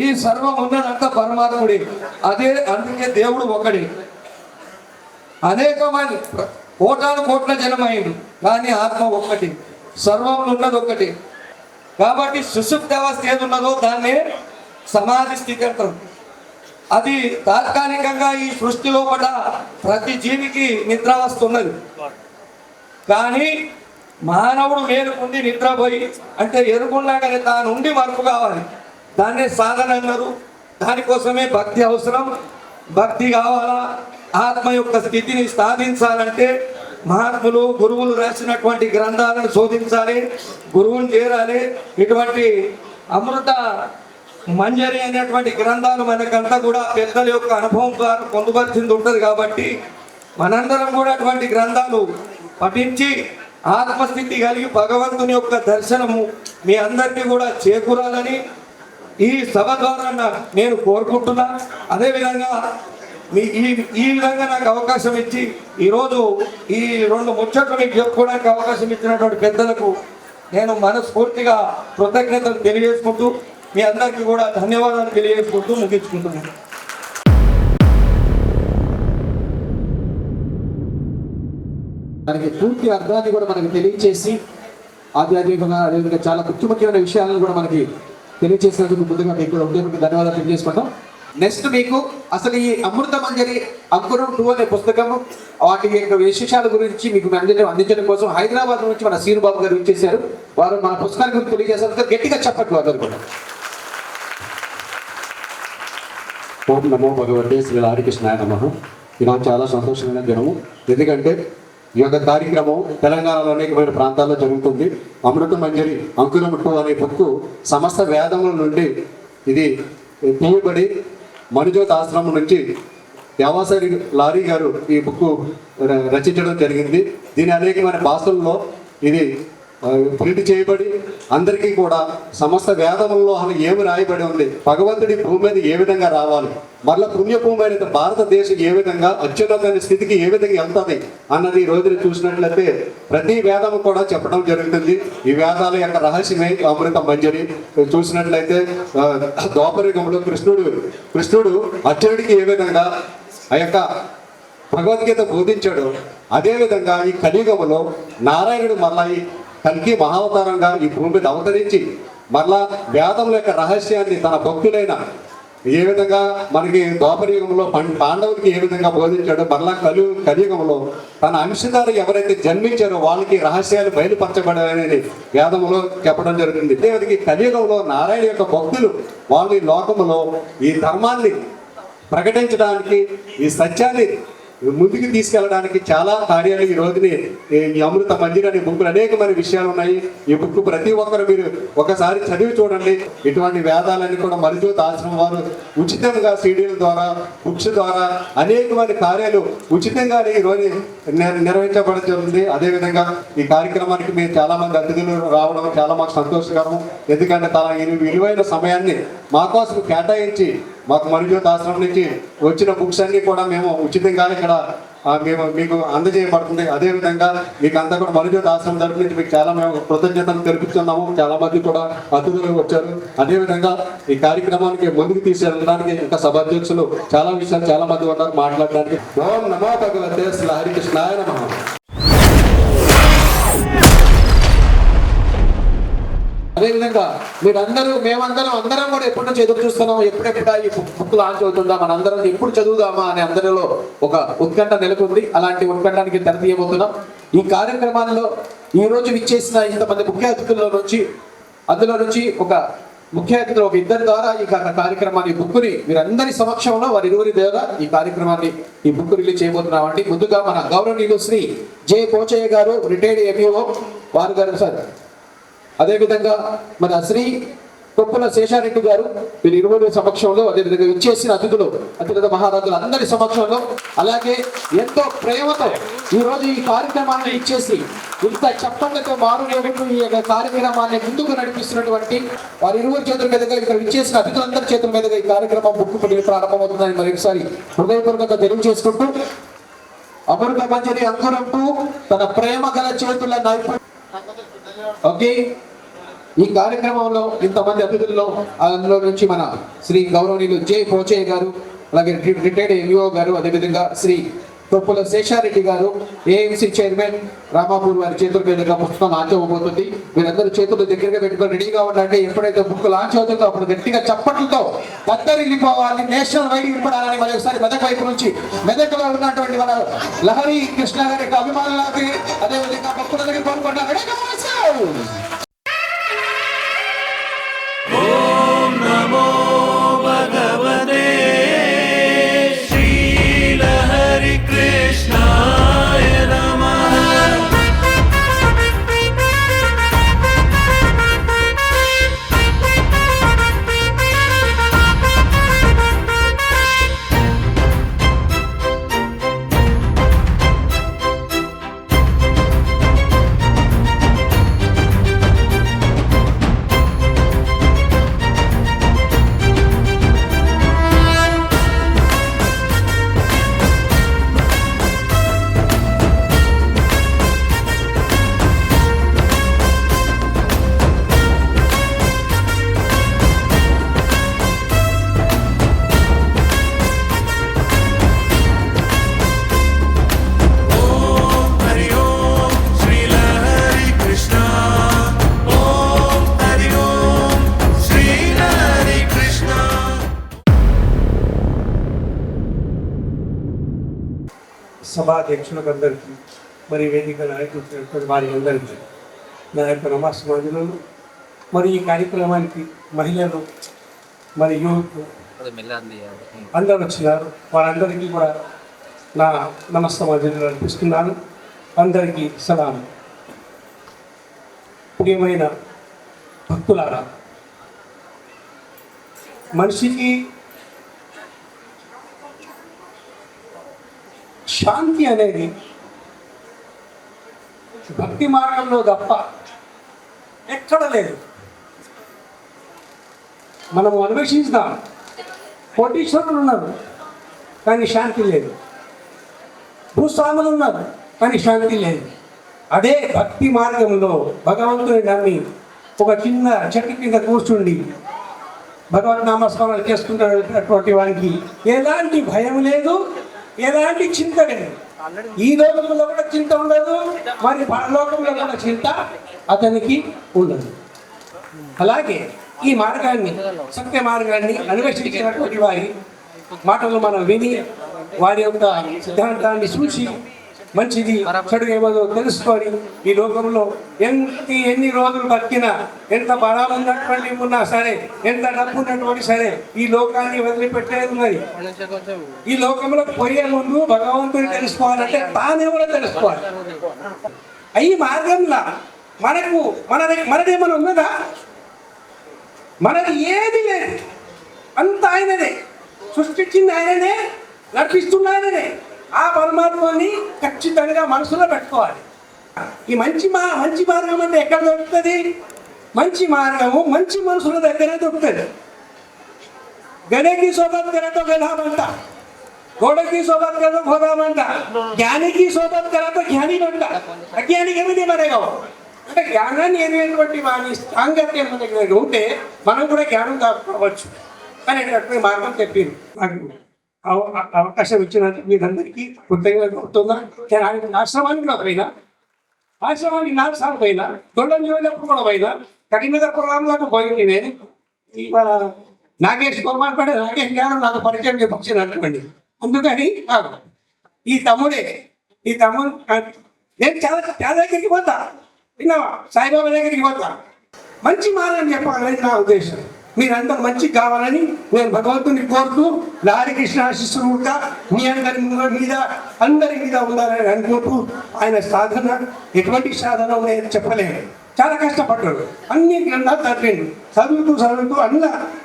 [SPEAKER 6] ఈ సర్వం ఉన్నదంతా పరమాత్ముడే. అందుకే దేవుడు ఒకడే. అనేకమైన కోట్ల జనమైంది, కానీ ఆత్మ ఒక్కటి. సర్వంలో ఉన్నది ఒకటి. కాబట్టి సుషుప్తి అవస్థ ఏది ఉన్నదో దాన్ని సమాధి స్థితి అంటారు. అది తాత్కాలికంగా ఈ సృష్టి లోపల ప్రతి జీవికి నిద్రావస్థ ఉన్నది. కానీ మానవుడు మేలుకుండి నిద్రపోయి అంటే ఎరుగున్నాగానే తాను ఉండి మరుపు కావాలి. దాన్నే సాధన అన్నారు. దానికోసమే భక్తి అవసరం. భక్తి కావాలా? ఆత్మ యొక్క స్థితిని సాధించాలంటే మహాత్ములు, గురువులు రాసినటువంటి గ్రంథాలను శోధించాలి, గురువుని చేరాలి. ఇటువంటి అమృత మంజరి అనేటువంటి గ్రంథాలు మనకంతా కూడా పెద్దల యొక్క అనుభవం ద్వారా పొందుపరిచింది ఉంటుంది. కాబట్టి మనందరం కూడా అటువంటి గ్రంథాలు పఠించి ఆత్మస్థితి కలిగి భగవంతుని యొక్క దర్శనము మీ అందరికీ కూడా చేకూరాలని ఈ సభ ద్వారా నేను కోరుకుంటున్నా. అదేవిధంగా ఈ విధంగా నాకు అవకాశం ఇచ్చి ఈరోజు ఈ 2 ముచ్చట్లు మీకు చెప్పుకోవడానికి అవకాశం ఇచ్చినటువంటి పెద్దలకు నేను మనస్ఫూర్తిగా కృతజ్ఞతలు తెలియజేసుకుంటూ మీ అందరికీ కూడా ధన్యవాదాలు తెలియజేసుకుంటూ ముగించుకుంటున్నాను.
[SPEAKER 3] దానికి పూర్తి అర్థాన్ని కూడా మనకి తెలియచేసి ఆధ్యాత్మికంగా అదేవిధంగా చాలా ముఖ్యమైన విషయాలను కూడా మనకి తెలియచేసినందుకు ముందుగా మీకు కూడా ఉద్యోగానికి ధన్యవాదాలు తెలియజేసుకుంటాం. నెక్స్ట్ మీకు అసలు ఈ అమృత మంజరి అంకురం 2 అనే పుస్తకము వాటి యొక్క విశేషాల గురించి మీకు అందించడం కోసం హైదరాబాద్ నుంచి మన సీను బాబు గారు ఇచ్చేశారు. వారు మన పుస్తకాన్ని గురించి తెలియజేశారు. గట్టిగా చెప్పట్లు అందరు కూడా.
[SPEAKER 9] ఓం నమో భగవతే శ్రీ హరికృష్ణాయ నమః. ఈనాడు చాలా సంతోషమైన దినము. ఎందుకంటే ఈ యొక్క కార్యక్రమం తెలంగాణలో అనేకమైన ప్రాంతాల్లో జరుగుతుంది. అమృత మంజరి అంకురం 2 అనే బుక్ సమస్త వేదముల నుండి ఇది తీయబడి మణిజ్యోతి ఆశ్రమం నుంచి దేవాసరి లారీ గారు ఈ బుక్ రచించడం జరిగింది. దీని అనేకమైన భాషల్లో ఇది ప్రింట్ చేయబడి అందరికీ కూడా సమస్త వేదములలో అసలు ఏమి రాయబడి ఉంది, భగవంతుడి భూమి మీద ఏ విధంగా రావాలి, మరలా పుణ్యభూమి అయిన భారతదేశం ఏ విధంగా అత్యున్నతమైన స్థితికి ఏ విధంగా వెళ్తుంది అన్నది ఈ రోజున చూసినట్లయితే ప్రతి వేదము కూడా చెప్పడం జరుగుతుంది. ఈ వేదాల యొక్క రహస్యమే అమృత మంజరి. చూసినట్లయితే ద్వాపరయుగంలో కృష్ణుడు అర్జునుడికి ఏ విధంగా ఆ యొక్క భగవద్గీత బోధించాడు, అదేవిధంగా ఈ కలియుగంలో నారాయణుడు మరలా ఈ కల్కి మహావతారంగా ఈ భూమి మీద అవతరించి మరలా వేదముల యొక్క రహస్యాన్ని తన భక్తులైన ఏ విధంగా మనకి ద్వాపరయుగంలో పాండవులకి ఏ విధంగా బోధించాడో మరలా కలియుగంలో తన అంశధారు ఎవరైతే జన్మించారో వాళ్ళకి రహస్యాలు బయలుపరచబడాలని వేదములో చెప్పడం జరుగుతుంది. అదేవిధంగా కలియుగంలో నారాయణ యొక్క భక్తులు వాళ్ళు ఈ లోకములో ఈ ధర్మాన్ని ప్రకటించడానికి, ఈ సత్యాన్ని ముందుకు తీసుకెళ్ళడానికి చాలా కార్యాలు ఈ రోజుని ఈ అమృత మందిర్ అనే బుక్లు అనేకమైన విషయాలు ఉన్నాయి. ఈ బుక్ ప్రతి ఒక్కరు మీరు ఒకసారి చదివి చూడండి. ఇటువంటి వేదాలన్నీ కూడా మరిజ్యోతి ఆశ్రమం వారు ఉచితంగా సీడీల ద్వారా, బుక్స్ ద్వారా అనేకమైన కార్యాలు ఉచితంగానే ఈ రోజు నిర్వహించబడుతుంది. అదేవిధంగా ఈ కార్యక్రమానికి మేము చాలా మంది అతిథులు రావడం చాలా మాకు సంతోషకరం. ఎందుకంటే తన విలువైన సమయాన్ని మా కోసం కేటాయించి మాకు మరిజ్యోతి ఆశ్రమం నుంచి వచ్చిన బుక్స్ అన్ని కూడా మేము ఉచితంగానే ఇక్కడ మీకు అందజేయబడుతుంది. అదేవిధంగా మీకు అంతా కూడా మరిజ్యోతి ఆశ్రమం తరపు నుంచి మీకు చాలా మేము కృతజ్ఞతలు తెలుపుతున్నాము. చాలా మంది కూడా అతిథులు వచ్చారు. అదేవిధంగా ఈ కార్యక్రమానికి ముందుకు తీసుకెళ్ళడానికి ఇంకా సభాధ్యక్షులు చాలా విషయాలు చాలా మంది ఉన్నారు మాట్లాడడానికి. ఓం నమో భగవతే శ్రీ హరికృష్ణాయ నమః.
[SPEAKER 3] అదేవిధంగా మేమందరం కూడా ఎప్పటి నుంచి ఎదురు చూస్తున్నాం, ఎప్పుడెప్పుడా ఈ బుక్ లాంచ్ అవుతుందా, మనందరం ఎప్పుడు చదువుదామా అని అందరిలో ఒక ఉత్కంఠ నెలకొంది. అలాంటి ఉత్కంఠానికి తెరతీయబోతున్నాం. ఈ కార్యక్రమాల్లో ఈ రోజు విచ్చేసిన ఇంతమంది ముఖ్య అతిథుల్లో నుంచి ఒక ముఖ్య అతిథులు ఒక ఇద్దరి ద్వారా ఈ కార్యక్రమాన్ని బుక్ని మీరందరి సమక్షంలో వారి ఇరువురి ద్వారా ఈ బుక్ రిలీజ్ చేయబోతున్నామండి. ముందుగా మన గౌరవనీయులు శ్రీ జె పోచయ్య గారు, రిటైర్డ్ ఎంఈఓ వారు గారు సార్, అదేవిధంగా మన శ్రీ కొప్పుల శేషారెడ్డి గారు, వీరి ఇరువురి సమక్షంలో, అదేవిధంగా ఇచ్చేసిన అతిథుల మహారాజులు అందరి సమక్షంలో, అలాగే ఎంతో ప్రేమతో ఈ రోజు ఈ కార్యక్రమాన్ని ఇచ్చేసి ఇంత చప్పట్లతో మారుమోగుతూ ఈ యొక్క కార్యక్రమాన్ని ముందుకు నడిపిస్తున్నటువంటి వారి ఇరువురి చేతుల మీదుగా, ఇక్కడ ఇచ్చేసిన అతిథులందరి చేతుల మీదుగా ఈ కార్యక్రమం బుక్ ప్రారంభమవుతుందని మరొకసారి హృదయపూర్వకంగా తెలియజేసుకుంటూ, అమృత మంజరి అంకురంటూ తన ప్రేమ గల చేతుల నైపుణ్యం. ఓకే, ఈ కార్యక్రమంలో ఇంతమంది అతిథుల్లో అందులో నుంచి మన శ్రీ గౌరవనీయులు జె పోచయ్య గారు, అలాగే రిటైర్డ్ ఎంఈఓ గారు, అదేవిధంగా శ్రీ కొప్పుల శేషారెడ్డి గారు, ఏఎంసీ చైర్మన్ రామాపూర్ వారి చేతుల మీదుగా పుస్తకం లాంచ్ అవ్వబోతుంది. వీరందరూ చేతులు దగ్గరగా పెట్టుకొని రెడీగా ఉండాలంటే ఎప్పుడైతే బుక్ లాంచ్ అవుతుందో అప్పుడు గట్టిగా చప్పట్లతో కద్దరిల్లిపోవాలి, నేషనల్ వైడ్ వినపడాలని మరొకసారి మెదక్ వైపు నుంచి, మెదక్లో ఉన్నటువంటి మన లహరి కృష్ణ గారి యొక్క అభిమానులకి, అదేవిధంగా భక్తుల దగ్గర పాల్గొన్నారు.
[SPEAKER 1] ఓం నమో భగవతే శ్రీ లహరి కృష్ణాయ నమః.
[SPEAKER 10] సభాధ్యక్షులకు అందరికీ, మరి వేదిక నాయకులు వారి అందరికీ నా యొక్క నమస్కారాలు. మరి ఈ కార్యక్రమానికి మహిళలు మరి యూత్ అందరూ వచ్చినారు. వారందరికీ కూడా నా నమస్కారాలు అర్పిస్తున్నాను. అందరికీ సలాం. ప్రియమైన భక్తులారా, మనిషికి శాంతి అనేది భక్తి మార్గంలో తప్ప ఎక్కడ లేదు. మనము అన్వేషిస్తాం. కోటీశ్వరులు ఉన్నారు కానీ శాంతి లేదు. భూస్వాములు ఉన్నారు కానీ శాంతి లేదు. అదే భక్తి మార్గంలో భగవంతుని నమ్మి ఒక చిన్న చెట్టు కింద కూర్చుండి భగవన్ నామస్మరణ చేసుకుంటున్నటువంటి వారికి ఎలాంటి భయం లేదు, ఎలాంటి చింత లేదు. ఈ లోకంలో కూడా చింత ఉండదు, మరి పరలోకంలో కూడా చింత అతనికి ఉండదు. అలాగే ఈ మార్గాన్ని, సత్య మార్గాన్ని అన్వేషించినటువంటి వారి మాటలు మనం విని వారి యొక్క సిద్ధాంతాన్ని చూసి మంచిది చెడు ఏమో తెలుసుకొని ఈ లోకంలో ఎన్ని రోజులు బతికినా, ఎంత బలం ఉన్నటువంటి ఉన్నా సరే, ఎంత డబ్బు ఉన్నటువంటి సరే, ఈ లోకాన్ని వదిలిపెట్టేది ఉన్నది. ఈ లోకంలో పోయే ముందు భగవంతుని తెలుసుకోవాలంటే తానెవరో తెలుసుకోవాలి. ఈ మార్గంలో మనదేమైనా ఉన్నదా? మనది ఏది లేదు, అంత ఆయనదే. సృష్టించింది ఆయననే, నడిపిస్తుంది ఆయననే. ఆ పరమాత్మని ఖచ్చితంగా మనసులో పెట్టుకోవాలి. ఈ మంచి మార్గం అంటే ఎక్కడ దొరుకుతుంది? మంచి మార్గము మంచి మనుషుల దగ్గరే దొరుకుతుంది. గణకి సోబత్ కరతో గణామంట, గోడకి సోబత్ కరతో గోదామంట, జ్ఞానికి సోబత్ కరతో జ్ఞాని అంట. అజ్ఞానికి ఏమిటి మరేగా? అంటే జ్ఞానాన్ని ఎరిగినటువంటి వాని సాంగత్యం మన దగ్గర ఉంటే మనం కూడా జ్ఞానం కావచ్చు అనేటటువంటి మార్గం చెప్పింది. అవకాశం ఇచ్చినందుకు మీరందరికీ కృతజ్ఞతలు చెప్తున్నా. నేను ఆయన ఆశ్రమానికి కూడా పోయినా, ఆశ్రమానికి 4 సార్లు పోయినా, గొల్లం జోలినప్పుడు కూడా పోయినా, కరీంనగర్ ప్రోగ్రాంలకు పోయింది. నేను ఇవాళ నాగేష్ కుమార్ పడే నాగేష్ గారు నాకు పరిచయం చెప్పినటువంటి అందుకని ఈ తమ్ముడు నేను చాలా దగ్గరికి పోతా, విన్నావా? సాయిబాబా దగ్గరికి పోతా. మంచి మార్గం చెప్పాలని నా ఉద్దేశం. మీరందరూ మంచి కావాలని నేను భగవంతుని కోరుతూ లహరి కృష్ణ ఆశీస్సులు కూడా మీ అందరి మీద ఉండాలని అనుకుంటూ, ఆయన సాధన ఎటువంటి సాధన ఉన్నాయని చెప్పలేను. చాలా కష్టపడ్డాడు, అన్ని గ్రంథాలు చదువుతూ అన్న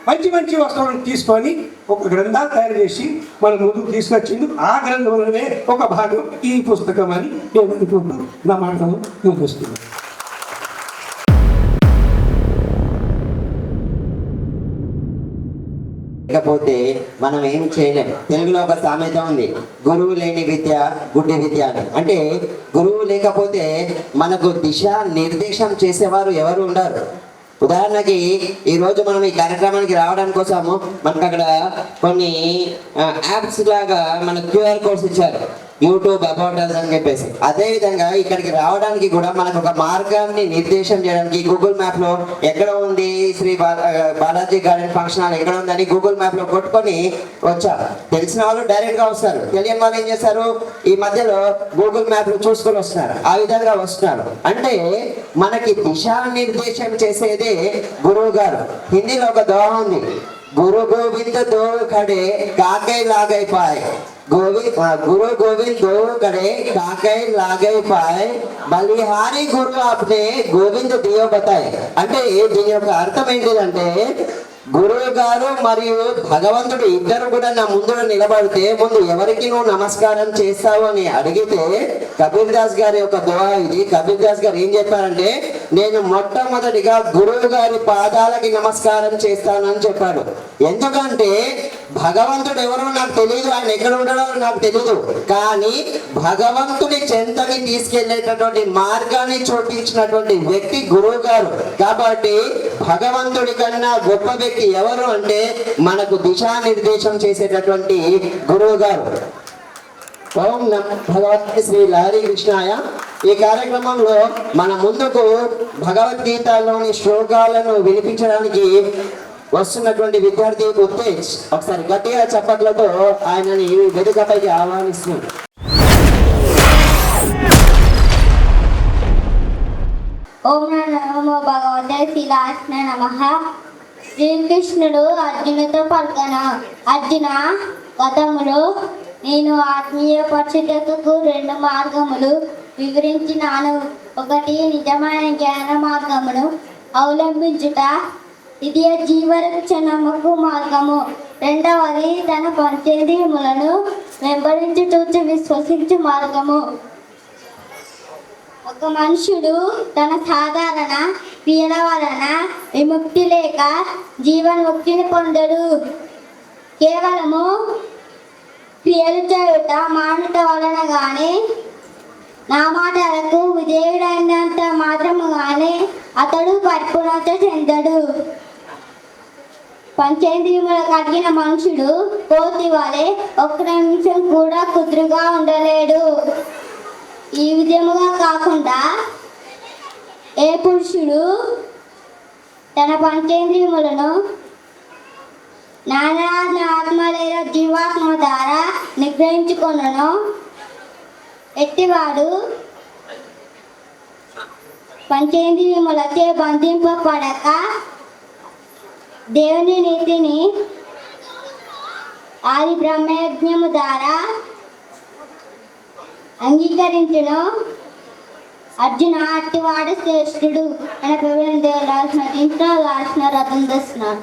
[SPEAKER 10] మంచి వస్తువులను తీసుకొని ఒక గ్రంథాలు తయారు చేసి మన ముందుకు తీసుకొచ్చింది. ఆ గ్రంథంలోనే ఒక భాగం ఈ పుస్తకం అని నేను అనుకుంటూ నా మాటను ముగిస్తున్నాను.
[SPEAKER 7] లేకపోతే మనం ఏం చేయలేము. తెలుగులో ఒక సామెత ఉంది, గురువు లేని విద్య గుడ్డి విద్య అని. అంటే గురువు లేకపోతే మనకు దిశ నిర్దేశం చేసేవారు ఎవరు ఉండరు. ఉదాహరణకి ఈరోజు మనం ఈ కార్యక్రమానికి రావడానికి కోసము మనకు అక్కడ కొన్ని యాప్స్ లాగా మనకు QR కోడ్స్ ఇచ్చారు, యూట్యూబ్, అబౌట్ అస్ అని చెప్పేసి. అదేవిధంగా ఇక్కడికి రావడానికి కూడా మనకు ఒక మార్గాన్ని నిర్దేశం చేయడానికి గూగుల్ మ్యాప్లో ఎక్కడ ఉంది Shri Balaji garden function hall ఎక్కడ ఉందని గూగుల్ మ్యాప్లో కొట్టుకొని వచ్చారు. తెలిసిన వాళ్ళు డైరెక్ట్గా వస్తారు, తెలియని వాళ్ళు ఏం చేస్తారు, ఈ మధ్యలో గూగుల్ మ్యాప్లో చూసుకొని వస్తున్నారు. ఆ విధంగా వస్తున్నారు. అంటే మనకి దిశానిర్దేశం చేసేదే గురువు గారు. హిందీలో ఒక దోహ ఉంది, గురు గోవింద దో ఖడే కాకై లాగై పాయ్, गुरु गोविंद दो करे काकई लागे पाए बलिहारी गुरु आपने गोविंद दियो बताए. అంటే దీని యొక్క అర్థం ఏంటిదంటే, గురువు గారు మరియు భగవంతుడు ఇద్దరు కూడా నా ముందు నిలబడితే ముందు ఎవరికి నువ్వు నమస్కారం చేస్తావు అని అడిగితే కబీర్ దాస్ గారి యొక్క దువా ఇది. కబీర్ దాస్ గారు ఏం చెప్పారంటే, నేను మొట్టమొదటిగా గురువు గారి పాదాలకి నమస్కారం చేస్తానని చెప్పాడు. ఎందుకంటే భగవంతుడు ఎవరో నాకు తెలియదు, ఆయన ఎక్కడ ఉండడో నాకు తెలియదు, కానీ భగవంతుని చెంతకి తీసుకెళ్లేటటువంటి మార్గాన్ని చూపించినటువంటి వ్యక్తి గురువు గారు. కాబట్టి భగవంతుడి కన్నా గొప్ప వ్యక్తి ఎవరు అంటే మనకు దిశానిర్దేశం చేసేటటువంటి గురువు గారు. ఓం నమో భగవతే శ్రీ లహరి కృష్ణాయ. ఈ కార్యక్రమంలో మన ముందుకు భగవద్గీతలోని శ్లోకాలను వినిపించడానికి వస్తున్నటువంటి విద్యార్థి ఉత్తేజ్, ఒకసారి గట్టిగా చప్పట్లతో ఆయనని వేదికపైకి ఆహ్వానిస్తున్నాం.
[SPEAKER 4] ఓం నమో భగవతే శ్రీకృష్ణ నమః. శ్రీకృష్ణుడు అర్జునుడితో పలుకన, అర్జున, గతములో నేను ఆత్మీయ పరిశుద్ధతకు 2 మార్గములు వివరించినాను. ఒకటి నిజమైన జ్ఞాన మార్గమును అవలంబించుట, ఇది జీవరక్షణముకు మార్గము. రెండవది తన పంచేంద్రియములను వెంబడించుటూ విశ్వసించు మార్గము. ఒక మనుషుడు తన సాధారణ ప్రియల వలన విముక్తి లేక జీవన్ముక్తిని పొందడు. కేవలము క్రియలు చేయుట మానుట వలన కానీ నా మాటలకు విధేయుడైనంత మాత్రము కానీ అతడు పరిపూర్ణత చెందడు. పంచేంద్రియములు కలిగిన మనుషుడు కోతి వలె ఒక్క నిమిషం కూడా కుదురుగా ఉండలేడు. ఈ విధముగా కాకుండా ఏ పురుషుడు తన పంచేంద్రియములను నానాత్మ ఆత్మ లేదా జీవాత్మ ద్వారా నిగ్రహించుకొనును ఎట్టివాడు పంచేంద్రియములచే బంధింపబడక దేవుని నీతిని ఆది బ్రహ్మయజ్ఞము ద్వారా అంగీకరించును. అర్జున అట్టివాడు శ్రేష్ఠుడు అని ప్రభుత్వం రాసిన ఇంట్లో రాసిన రథం తెస్తున్నారు.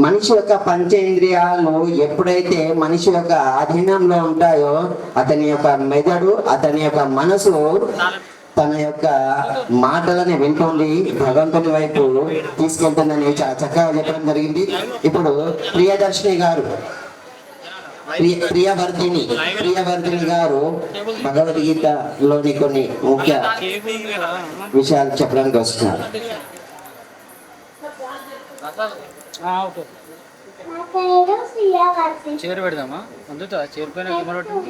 [SPEAKER 7] మనిషి యొక్క పంచేంద్రియాలు ఎప్పుడైతే మనిషి యొక్క అధీనంలో ఉంటాయో అతని యొక్క మెదడు, అతని యొక్క మనసు తన యొక్క మాటలని వింటుంది, భగవంతుని వైపు తీసుకెళ్తుందని చాలా చక్కగా చెప్పడం జరిగింది. ఇప్పుడు ప్రియదర్శిని గారు, ప్రియవర్ధిని గారు భగవద్గీతలోని కొన్ని ముఖ్య విషయాలు చెప్పడానికి వస్తున్నారు.
[SPEAKER 11] చీర పెడదామా అందుతా చేరిపోయిన
[SPEAKER 4] గురించి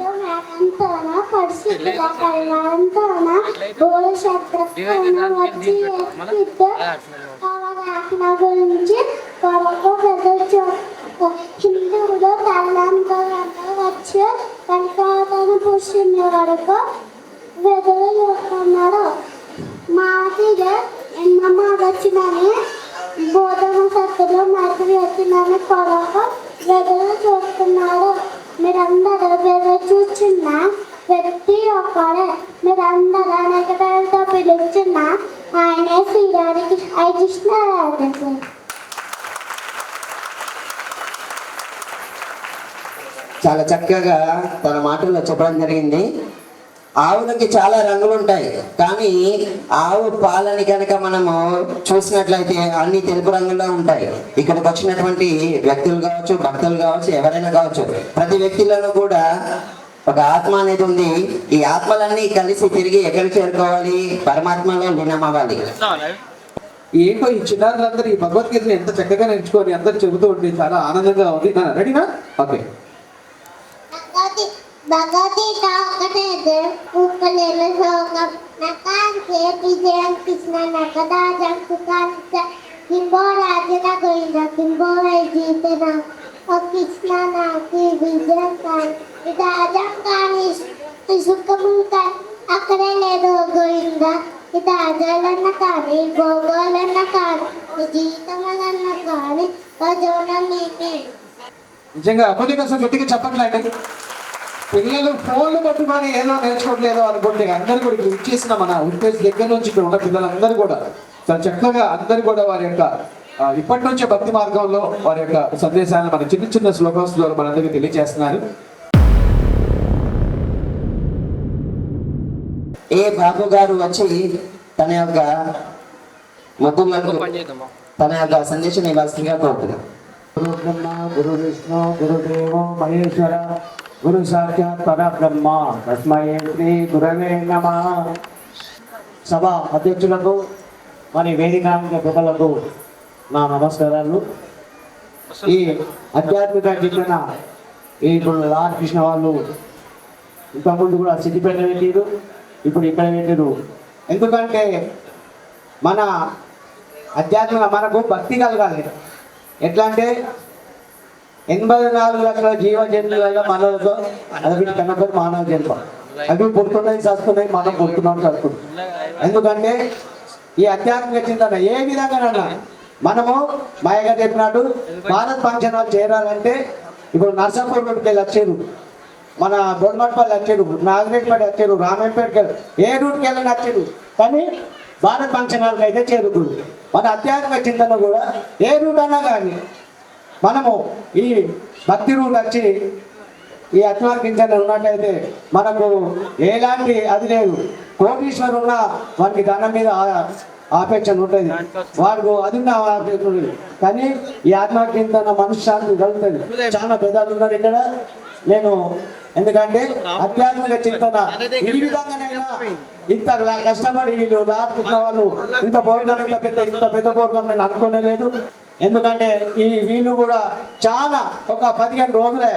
[SPEAKER 4] హిందువులు తల్లంతో వచ్చి వెనకాతను పుష్టిన వరకు వెదలు చూస్తున్నారు. మాదిగా ఎన్నమ్మ వచ్చినని బోధన శక్తులు మధ్య వచ్చినని కొరకు వెదలు చూస్తున్నారు. మీరందరూ వెదలు చూస్తున్న వ్యక్తి ఒక్కడే. మీరందరూ అనేక పేరుతో పిలుస్తున్న ఆయనే శ్రీరానికి కృష్ణరాజు.
[SPEAKER 7] చాలా చక్కగా తన మాటల్లో చెప్పడం జరిగింది. ఆవులకి చాలా రంగులు ఉంటాయి, కానీ ఆవు పాలని కనుక మనము చూసినట్లయితే అన్ని తెలుపు రంగుల్లో ఉంటాయి. ఇక్కడికి వచ్చినటువంటి వ్యక్తులు కావచ్చు, భక్తులు కావచ్చు, ఎవరైనా కావచ్చు, ప్రతి వ్యక్తిలోనూ కూడా ఒక ఆత్మ అనేది ఉంది. ఈ ఆత్మలన్నీ కలిసి తిరిగి ఎక్కడికి చేరుకోవాలి? పరమాత్మలో లీనమవ్వాలి.
[SPEAKER 3] ఏంటో ఈ చిన్నారులందరూ ఈ భగవద్గీతని ఎంత చక్కగా నేర్చుకొని అందరు చెబుతూ ఉంటే చాలా ఆనందంగా ఉంది. రెడీనా? ఓకే.
[SPEAKER 4] భగవద్గీత ఒకటే ఉప్పలేల శ్లోకం. నకాంతే విజయం కృష్ణ నకదాజం సుఖాంత కింబో రాజన గోవింద కింబో జీతన. ఓ కృష్ణ నాకు విజయం కానీ ఇదాజం కానీ సుఖము కానీ అక్కడే లేదు గోవింద. ఇదాజాలన్న కానీ గోగోలన్న కానీ జీతమలన్న కానీ గజోనం నీకే.
[SPEAKER 3] నిజంగా అప్పటి కోసం గట్టిగా చెప్పట్లేదు. పిల్లలు ఫోన్లు పట్టుకొని ఏదో నేర్చుకోవట్లేదు అనుకుంటే అందరూ కూడా ఇక్కడ ఇచ్చేసిన మన ఉద్దేశం దగ్గర నుంచి ఇక్కడ ఉన్న పిల్లలందరూ కూడా చాలా చక్కగా అందరూ కూడా వారి యొక్క ఇప్పటి నుంచే భక్తి మార్గంలో వారి యొక్క సందేశాన్ని మన చిన్న చిన్న శ్లోకాస్ ద్వారా మనందరికీ తెలియజేస్తున్నారు.
[SPEAKER 7] ఏ బాబు గారు వచ్చి తన యొక్క ముద్దులకు తన యొక్క సందేశం ఇవ్వాల్సిందిగా కోరుతున్నాం.
[SPEAKER 8] గురు బ్రహ్మ గురు విష్ణు గురుదేవో మహేశ్వర గురు సాక్షాత్ పరబ్రహ్మ తస్మై శ్రీ గురవే నమః. సభ అధ్యక్షులకు మరి వేదికాంగ పెద్దలకు నా నమస్కారాలు. ఈ ఆధ్యాత్మిక చిత్రణ ఇప్పుడు లాల్ కృష్ణ వాళ్ళు ఇంతకుముందు కూడా సిద్దిపేట పెట్టారు, ఇప్పుడు ఇక్కడ పెట్టారు. ఎందుకంటే మన ఆధ్యాత్మిక మనకు భక్తి కలగాలి. ఎట్లా అంటే 84 లక్షల జీవ జంతువుల మనలతో అది కనపడి మానవ జన్మ అవి పుడుతున్నాయి, చస్తున్నాయి, మనం పుడుతున్నాం, చదువుతున్నాం. ఎందుకంటే ఈ ఆధ్యాత్మిక చింతన ఏ విధంగా మనము మాయగా చెప్పినట్టు భారత్ ఫంక్షన్ హాల్ చేరాలంటే ఇప్పుడు నర్సాపూర్ రోడ్కి వెళ్ళి వచ్చారు, మన బొడ్మట్పల్లి వచ్చారు, నాగరేట్పేట వచ్చారు, రామేపేటకి ఏ రూట్కి వెళ్ళని వచ్చారు, కానీ భారత్ ఫంక్షన్ హాల్కి అయితే చేరుకుంది. మన ఆధ్యాత్మిక చింతన కూడా ఏ రూట్ అన్నా కానీ మనము ఈ భక్తి రూట్ వచ్చి ఈ అత్యవసర పింఛన్ ఉన్నట్టయితే మనకు ఎలాంటి అది లేదు. కోటీశ్వరు ఉన్న వారికి ధనం మీద ఆపేక్ష ఉంటుంది, వారికి అది ఉన్న ఆపేక్ష ఉంటుంది. కానీ ఈ ఆత్మహత్య మనశ్శాంతి కలుగుతుంది. చాలా పెద్దలు ఉన్నారు ఇక్కడ. నేను ఎందుకంటే ఆధ్యాత్మిక చింతన ఈ విధంగానైనా ఇంత కష్టపడి వీళ్ళు రాసుకున్న వాళ్ళు ఇంత ప్రోగ్రాం ఇంత పెద్ద ప్రోగ్రాం నేను అనుకోలేదు. ఎందుకంటే ఈ వీళ్ళు కూడా చాలా ఒక 15 రోజులే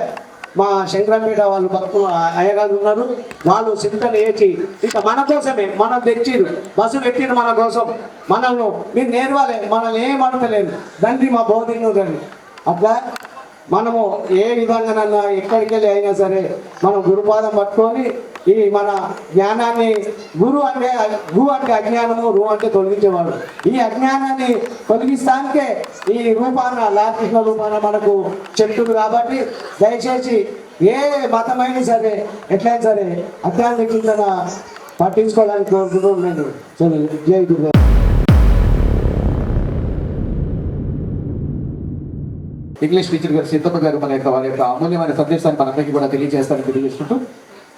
[SPEAKER 8] మా శంకరంపేట వాళ్ళు భక్తులు అయ్యగారు ఉన్నారు. వాళ్ళు చింతన వేసి ఇంకా మన కోసమే మనం తెచ్చిరు, బస్సు పెట్టిరు మన కోసం. మనల్ని మీరు నేర్వాలే, మనల్ని ఏమనలేదు తండ్రి మా బౌద్ధిని తండ్రి. అట్లా మనము ఏ విధంగానన్నా ఎక్కడికి వెళ్ళి అయినా సరే మనం గురుపాదం పట్టుకొని ఈ మన జ్ఞానాన్ని గు అంటే అజ్ఞానము, రు అంటే తొలగించేవాడు. ఈ అజ్ఞానాన్ని తొలగిస్తానికే ఈ రూపాన లాకృష్ణ రూపాన మనకు చెప్తుంది. కాబట్టి దయచేసి ఏ మతమైనా సరే ఎట్లయినా సరే అధ్యాత్మిక చింతన పట్టించుకోవడానికి కోరుకుంటున్నాను. జై గురు.
[SPEAKER 3] ఇంగ్లీష్ టీచర్ గారు సిద్ధప్ప గారు వారి యొక్క అమూల్యమైన సందేశాన్ని మనందరికీ కూడా తెలియజేస్తారని తెలియజేసుకుంటూ,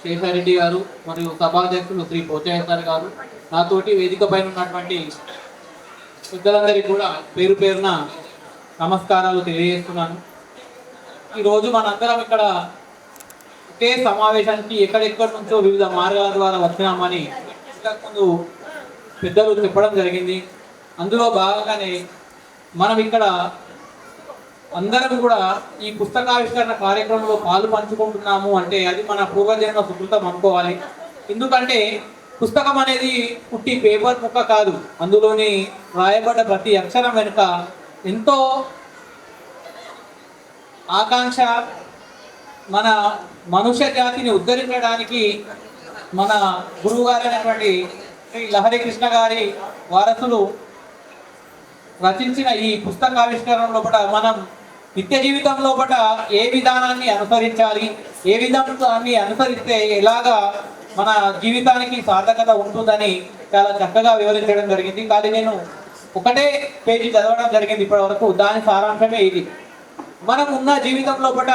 [SPEAKER 11] శేషారెడ్డి గారు మరియు సభాధ్యక్షులు శ్రీ పోచయ్య గారు, నాతోటి వేదిక పైన ఉన్నటువంటి పెద్దలందరికీ కూడా పేరు పేరున నమస్కారాలు తెలియజేస్తున్నాను. ఈరోజు మనందరం ఇక్కడ ఒకే సమావేశానికి ఎక్కడెక్కడి నుంచో వివిధ మార్గాల ద్వారా వచ్చినామని ఇంతకుముందు పెద్దలు చెప్పడం జరిగింది. అందులో భాగంగానే మనం ఇక్కడ అందరం కూడా ఈ పుస్తకావిష్కరణ కార్యక్రమంలో పాలు పంచుకుంటున్నాము అంటే అది మన పూర్వజన్మ సుకృతం అనుకోవాలి. ఎందుకంటే పుస్తకం అనేది పుట్టి పేపర్ ముక్క కాదు, అందులోని రాయబడ్డ ప్రతి అక్షరం వెనుక ఎంతో ఆకాంక్ష, మన మనుష్య జాతిని ఉద్ధరించడానికి మన గురువు గారైనటువంటి శ్రీ లహరి కృష్ణ గారి వారసులు రచించిన ఈ పుస్తకావిష్కరణ లోపల మనం నిత్య జీవితం లోపల ఏ విధానాన్ని అనుసరించాలి, ఏ విధానాన్ని అనుసరిస్తే ఎలాగా మన జీవితానికి సార్థకత ఉంటుందని చాలా చక్కగా వివరించడం జరిగింది. కానీ నేను ఒకటే పేజీ చదవడం జరిగింది ఇప్పటి వరకు. దాని సారాంశమే ఇది. మనం ఉన్న జీవితం లోపల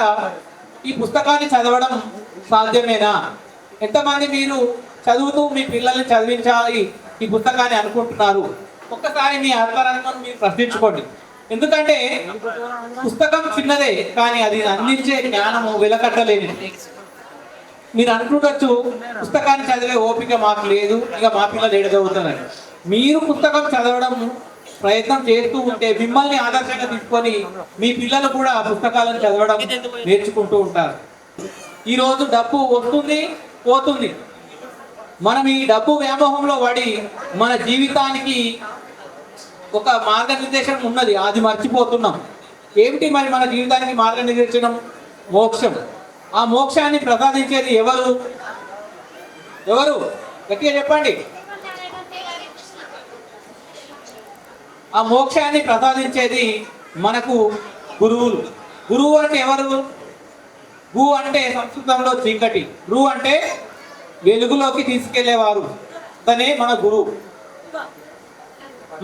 [SPEAKER 11] ఈ పుస్తకాన్ని చదవడం సాధ్యమేనా? ఎంతమంది మీరు చదువుతూ మీ పిల్లల్ని చదివించాలి ఈ పుస్తకాన్ని అనుకుంటున్నారు? ఒక్కసారి మీ ఆత్మరంగం మీరు ప్రశ్నించుకోండి. ఎందుకంటే పుస్తకం చిన్నదే, కానీ అది అందించే జ్ఞానము వెలకట్టలేనిది. మీరు అనుకుంటూ పుస్తకాన్ని చదివే ఓపిక మాకు లేదు, ఇక మా పిల్లలు ఏడు చదువుతారని. మీరు పుస్తకం చదవడం ప్రయత్నం చేస్తూ ఉంటే మిమ్మల్ని ఆదర్శంగా తీసుకొని మీ పిల్లలు కూడా పుస్తకాలను చదవడం నేర్చుకుంటూ ఉంటారు. ఈరోజు డబ్బు వస్తుంది పోతుంది. మనం ఈ డబ్బు వ్యామోహంలో పడి మన జీవితానికి ఒక మార్గనిర్దేశం ఉన్నది, అది మర్చిపోతున్నాం. ఏమిటి మరి మన జీవితానికి మార్గనిర్దేశనం? మోక్షం. ఆ మోక్షాన్ని ప్రసాదించేది ఎవరు? గట్టిగా చెప్పండి. ఆ మోక్షాన్ని ప్రసాదించేది మనకు గురువులు. గురువు అంటే ఎవరు? గు అంటే సంస్కృతంలో చీకటి, రు అంటే వెలుగులోకి తీసుకెళ్లేవారు, తనే మన గురువు.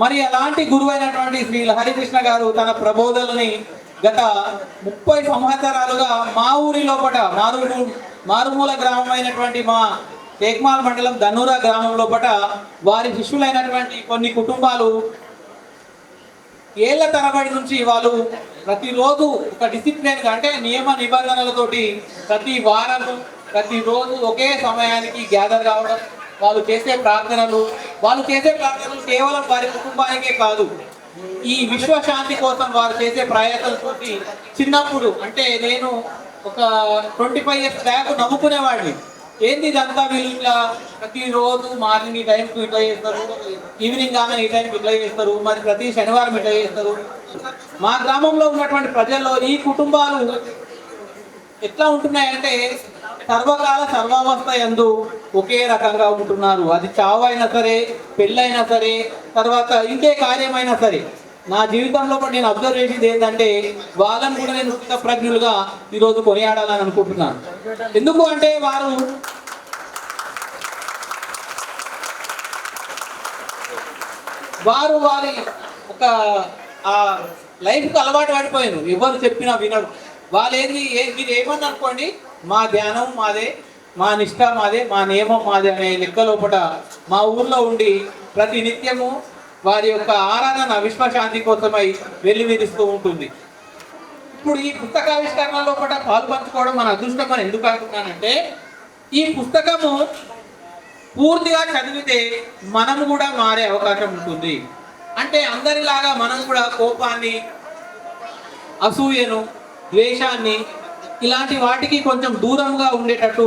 [SPEAKER 11] మరి అలాంటి గురువు అయినటువంటి శ్రీ హరికృష్ణ గారు తన ప్రబోధనని గత 30 సంవత్సరాలుగా మా ఊరి లోపల మారుమూల గ్రామం అయినటువంటి మా టేక్మాల్ మండలం ధన్నూరా గ్రామం లోపల వారి శిష్యులైనటువంటి కొన్ని కుటుంబాలు ఏళ్ల తరబడి నుంచి వాళ్ళు ప్రతిరోజు ఒక డిసిప్లిన్ అంటే నియమ నిబంధనలతోటి ప్రతి వారము ప్రతిరోజు ఒకే సమయానికి గ్యాదర్ కావడం, వాళ్ళు చేసే ప్రార్థనలు కేవలం వారి కుటుంబానికే కాదు, ఈ విశ్వశాంతి కోసం వారు చేసే ప్రయత్నాలతో చిన్నప్పుడు అంటే నేను ఒక 25 years బ్యాక్ నమ్ముకునేవాడిని. ఏంది ఇదంతా వీళ్ళు ఇట్లా ప్రతిరోజు మార్నింగ్ ఈ టైంకి ఇట్లా చేస్తారు, ఈవినింగ్ కాగానే ఈ టైంకి ఇట్లా చేస్తారు, మరి ప్రతి శనివారం ఇట్లా చేస్తారు. మా గ్రామంలో ఉన్నటువంటి ప్రజల్లో ఈ కుటుంబాలు ఎట్లా ఉంటున్నాయంటే సర్వకాల సర్వావస్థ యందు ఒకే రకంగా ఉంటున్నారు. అది చావు అయినా సరే, పెళ్ళైనా సరే, తర్వాత ఇంకే కార్యమైనా సరే. నా జీవితంలో నేను అబ్జర్వ్ చేసేది ఏంటంటే వాళ్ళని కూడా నేను స్థితప్రజ్ఞులుగా ఈరోజు కొనియాడాలని అనుకుంటున్నాను. ఎందుకు అంటే వారు వారి ఒక ఆ లైఫ్కి అలవాటు పడిపోయారు. ఎవరు చెప్పినా వినరు. వాళ్ళు మీరు ఏమని అనుకోండి, మా ధ్యానం మాదే, మా నిష్ఠ మాదే, మా నియమం మాదే అనే లెక్క లోపల మా ఊర్లో ఉండి ప్రతి నిత్యము వారి యొక్క ఆరాధన విశ్వశాంతి కోసమై వెల్లివిరుస్తూ ఉంటుంది. ఇప్పుడు ఈ పుస్తకావిష్కరణ లోపల పాలు పంచుకోవడం మన అదృష్టం అని ఎందుకు అంటున్నానంటే, ఈ పుస్తకము పూర్తిగా చదివితే మనం కూడా మారే అవకాశం ఉంటుంది. అంటే అందరిలాగా మనం కూడా కోపాన్ని, అసూయను, ద్వేషాన్ని ఇలాంటి వాటికి కొంచెం దూరంగా ఉండేటట్టు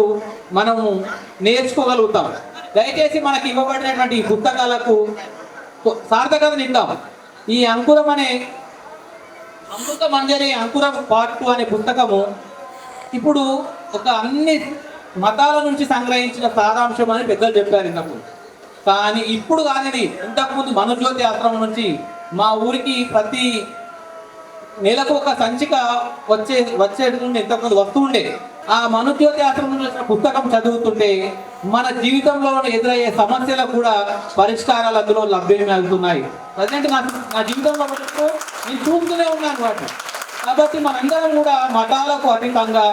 [SPEAKER 11] మనము నేర్చుకోగలుగుతాం. దయచేసి మనకి ఇవ్వబడినటువంటి ఈ పుస్తకాలకు సార్థకతనిద్దాం. ఈ అంకురం అనే అమృత మంజరి అంకురం పార్ట్ 2 అనే పుస్తకము ఇప్పుడు ఒక అన్ని మతాల నుంచి సంగ్రహించిన సారాంశం అని పెద్దలు చెప్పారు ఇంతకుముందు. కానీ ఇప్పుడు కానిది ఇంతకుముందు మనుజ్యోతి ఆశ్రమం నుంచి మా ఊరికి ప్రతి నెలకు ఒక సంచిక వచ్చేటువంటి ఇంతకుముందు వస్తుండే. ఆ మనుజ్యోతి ఆశ్రమం వచ్చిన పుస్తకం చదువుతుంటే మన జీవితంలో ఎదురయ్యే సమస్యలకు కూడా పరిష్కారాలు అందులో లభ్యమవుతున్నాయి. ప్రజెంట్ నా జీవితంలో నేను చూస్తూనే ఉన్నాను వాటి. కాబట్టి మనందరం కూడా మతాలకు అతీతంగా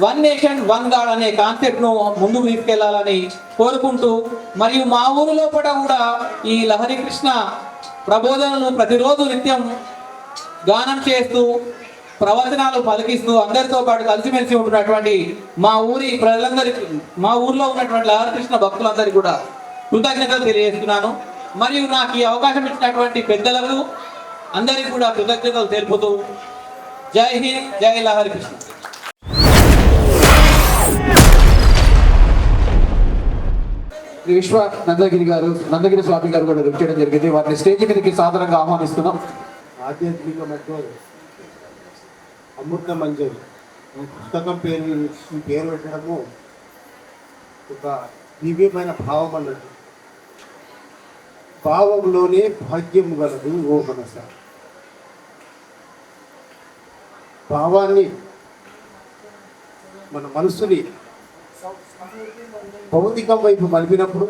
[SPEAKER 11] వన్ నేషన్ వన్ గాడ్ అనే కాన్సెప్ట్ను ముందుకు తీసుకెళ్లాలని కోరుకుంటూ, మరియు మా ఊరి లోపల కూడా ఈ లహరి కృష్ణ ప్రబోధనలు ప్రతిరోజు నిత్యం గానం చేస్తూ ప్రవచనాలు పలికిస్తూ అందరితో పాటు కలిసిమెలిసి ఉంటున్నటువంటి మా ఊరి ప్రజలందరికీ, మా ఊర్లో ఉన్నటువంటి లహరి కృష్ణ భక్తులందరికీ కూడా కృతజ్ఞతలు తెలియజేస్తున్నాను. మరియు నాకు ఈ అవకాశం ఇచ్చినటువంటి పెద్దలకు అందరికీ కూడా కృతజ్ఞతలు తెలుపుతూ జై హింద్, జై లహరి కృష్ణ.
[SPEAKER 3] విశ్వ నందగిరి స్వామి గారు కూడా చేయడం జరిగింది. వారిని స్టేజ్ మీదకి సాధారణంగా ఆహ్వానిస్తున్నాం.
[SPEAKER 5] ఆధ్యాత్మిక అమృత మంజరి ఈ పుస్తకం పేరు పెట్టడము ఒక దివ్యమైన భావం అన్నట్టు. భావంలోనే భాగ్యం గలదు ఓ మనస. భావాన్ని, మన మనస్సుని భౌతికం వైపు మలిపినప్పుడు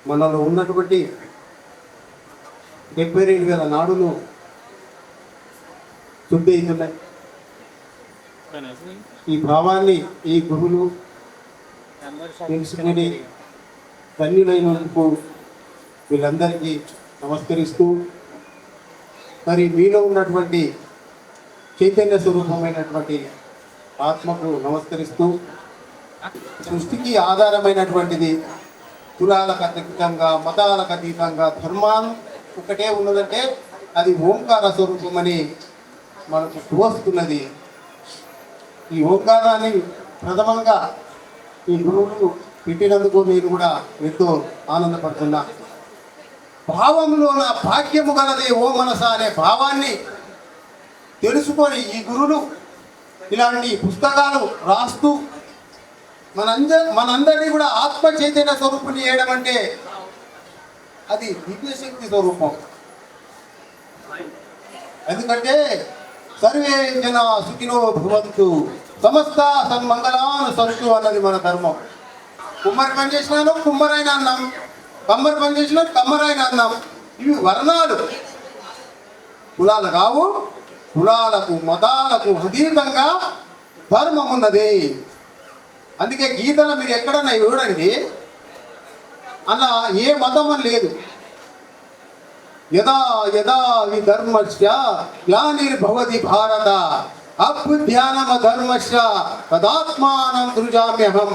[SPEAKER 5] మనలో ఉన్నటువంటి 72,000 నాడులు శుద్ధి అవుతున్నాయి. ఈ భావాన్ని ఈ గురువులు తెలుసుకుని ధన్యులైనందుకు వీళ్ళందరికీ నమస్కరిస్తూ, మరి మీలో ఉన్నటువంటి చైతన్య స్వరూపమైనటువంటి ఆత్మకు నమస్కరిస్తూ, సృష్టికి ఆధారమైనటువంటిది కులాలకు అతీతంగా, మతాలకు అతీతంగా ధర్మాన్ని ఒకటే ఉన్నదంటే అది ఓంకార స్వరూపం అని మనకు తోస్తున్నది. ఈ ఓంకారాన్ని ప్రథమంగా ఈ గురువులు పెట్టినందుకు నేను కూడా ఎంతో ఆనందపడుతున్నా. భావంలో నా భాగ్యము గలది ఓ మనస అనే భావాన్ని తెలుసుకొని ఈ గురువులు ఇలాంటి పుస్తకాలు రాస్తూ మనందరినీ కూడా ఆత్మ చైతన్య స్వరూపుని చేయడం అంటే అది దివ్యశక్తి స్వరూపం. ఎందుకంటే సర్వే జన సుఖినో భవంతు సమస్త సన్మంగళాను సంతు అన్నది మన ధర్మం. కుమ్మరి పని చేసినాను కుమ్మరైన అన్నాం, కమ్మరి పని చేసినా కమ్మరైన అన్నాం. ఇవి వర్ణాలు, కులాలు కావు. కులాలకు మతాలకు అతీతంగా ధర్మం ఉన్నది. అందుకే గీతలో మీరు ఎక్కడన్నా చూడండి, అలా ఏ మతం అని లేదు. యదా యదా వి ధర్మస్య గ్లానిర్భవతి భారత అభ్యుధ్యానమ ధర్మస్య తదాత్మానం సృజామ్యహం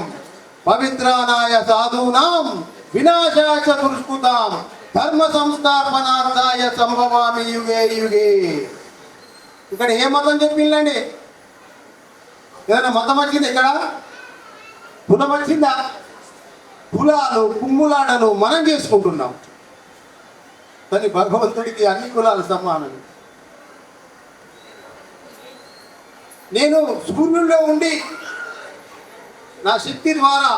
[SPEAKER 5] పవిత్రానాయ సాధూనాం వినాశాయ దుష్కృతాం ధర్మ సంస్థాపనార్థాయ సంభవామి యుగే యుగే. ఇక్కడ ఏ మతం చెప్పిందండి? ఏదైనా మతం వచ్చింది? ఇక్కడ కులం వచ్చిందా? కులాలు కుమ్ములాడలు మనం చేసుకుంటున్నాం. కానీ భగవంతుడికి అన్ని కులాలు సమానం. నేను సూర్యుల్లో ఉండి నా శక్తి ద్వారా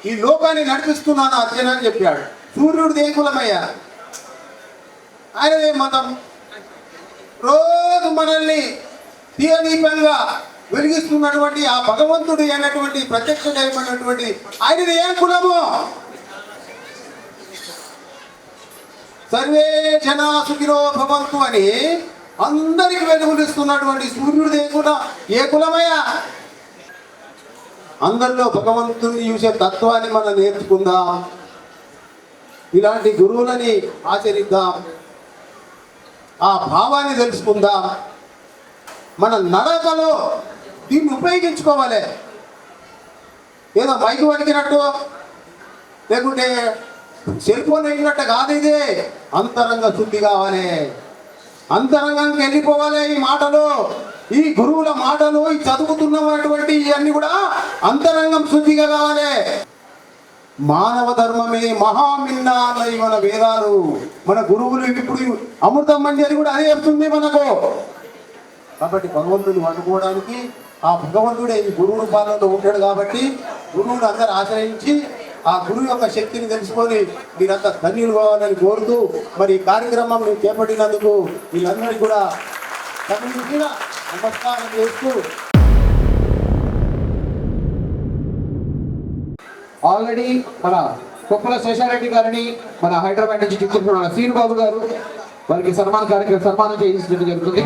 [SPEAKER 5] ఈ లోకాన్ని నడిపిస్తున్నాను అర్జున అని చెప్పాడు. సూర్యుడిది ఏ కులమయ్యా? ఆయనదే మతం. రోజు మనల్ని తీయదీపంగా వెలిగిస్తున్నటువంటి ఆ భగవంతుడు అయినటువంటి ప్రత్యక్ష దైవమైనటువంటి ఆయనది ఏ కులము? సర్వే జనా సుఖినో భవంతు అని అందరికి వెలుగులు ఇస్తున్నటువంటి సూర్యుడు లేకుండా ఏ కులమయ్యా? అందరిలో భగవంతుని చూసే తత్వాన్ని మనం నేర్చుకుందాం. ఇలాంటి గురువులని ఆచరిద్దాం. ఆ భావాన్ని తెలుసుకుందాం. మన నడకలో దీన్ని ఉపయోగించుకోవాలి. ఏదో మైకు పలికినట్టు లేకుంటే సెల్ ఫోన్ అయినట్టు కాదు. ఇదే అంతరంగ శుద్ధి కావాలి. అంతరంగానికి వెళ్ళిపోవాలి. ఈ మాటలు, ఈ గురువుల మాటలు, ఈ చదువుతున్నటువంటి ఇవన్నీ కూడా అంతరంగం శుద్ధిగా కావాలి. మానవ ధర్మమే మహామిన్న అన్నవి మన వేదాలు, మన గురువులు. ఇప్పుడు అమృతం మంజరి కూడా అదే చెప్తుంది మనకు. కాబట్టి భగవంతుడు అనుకోవడానికి ఆ భగవంతుడే ఈ గురువు రూపాలలో ఉంటాడు. కాబట్టి గురువుని అందరూ ఆశ్రయించి ఆ గురువు యొక్క శక్తిని తెలుసుకొని మీరంతా ధన్యులు కావాలని కోరుతూ మరి ఈ కార్యక్రమం చేపట్టినందుకు వీళ్ళందరికీ కూడా నమస్కారం చేస్తూ,
[SPEAKER 3] ఆల్రెడీ మన కొప్పల శేషారెడ్డి గారిని మన హైదరాబాద్ నుంచి చిక్కుతున్న శ్రీను బాబు గారు వారికి సన్మానం చేయించడం జరుగుతుంది.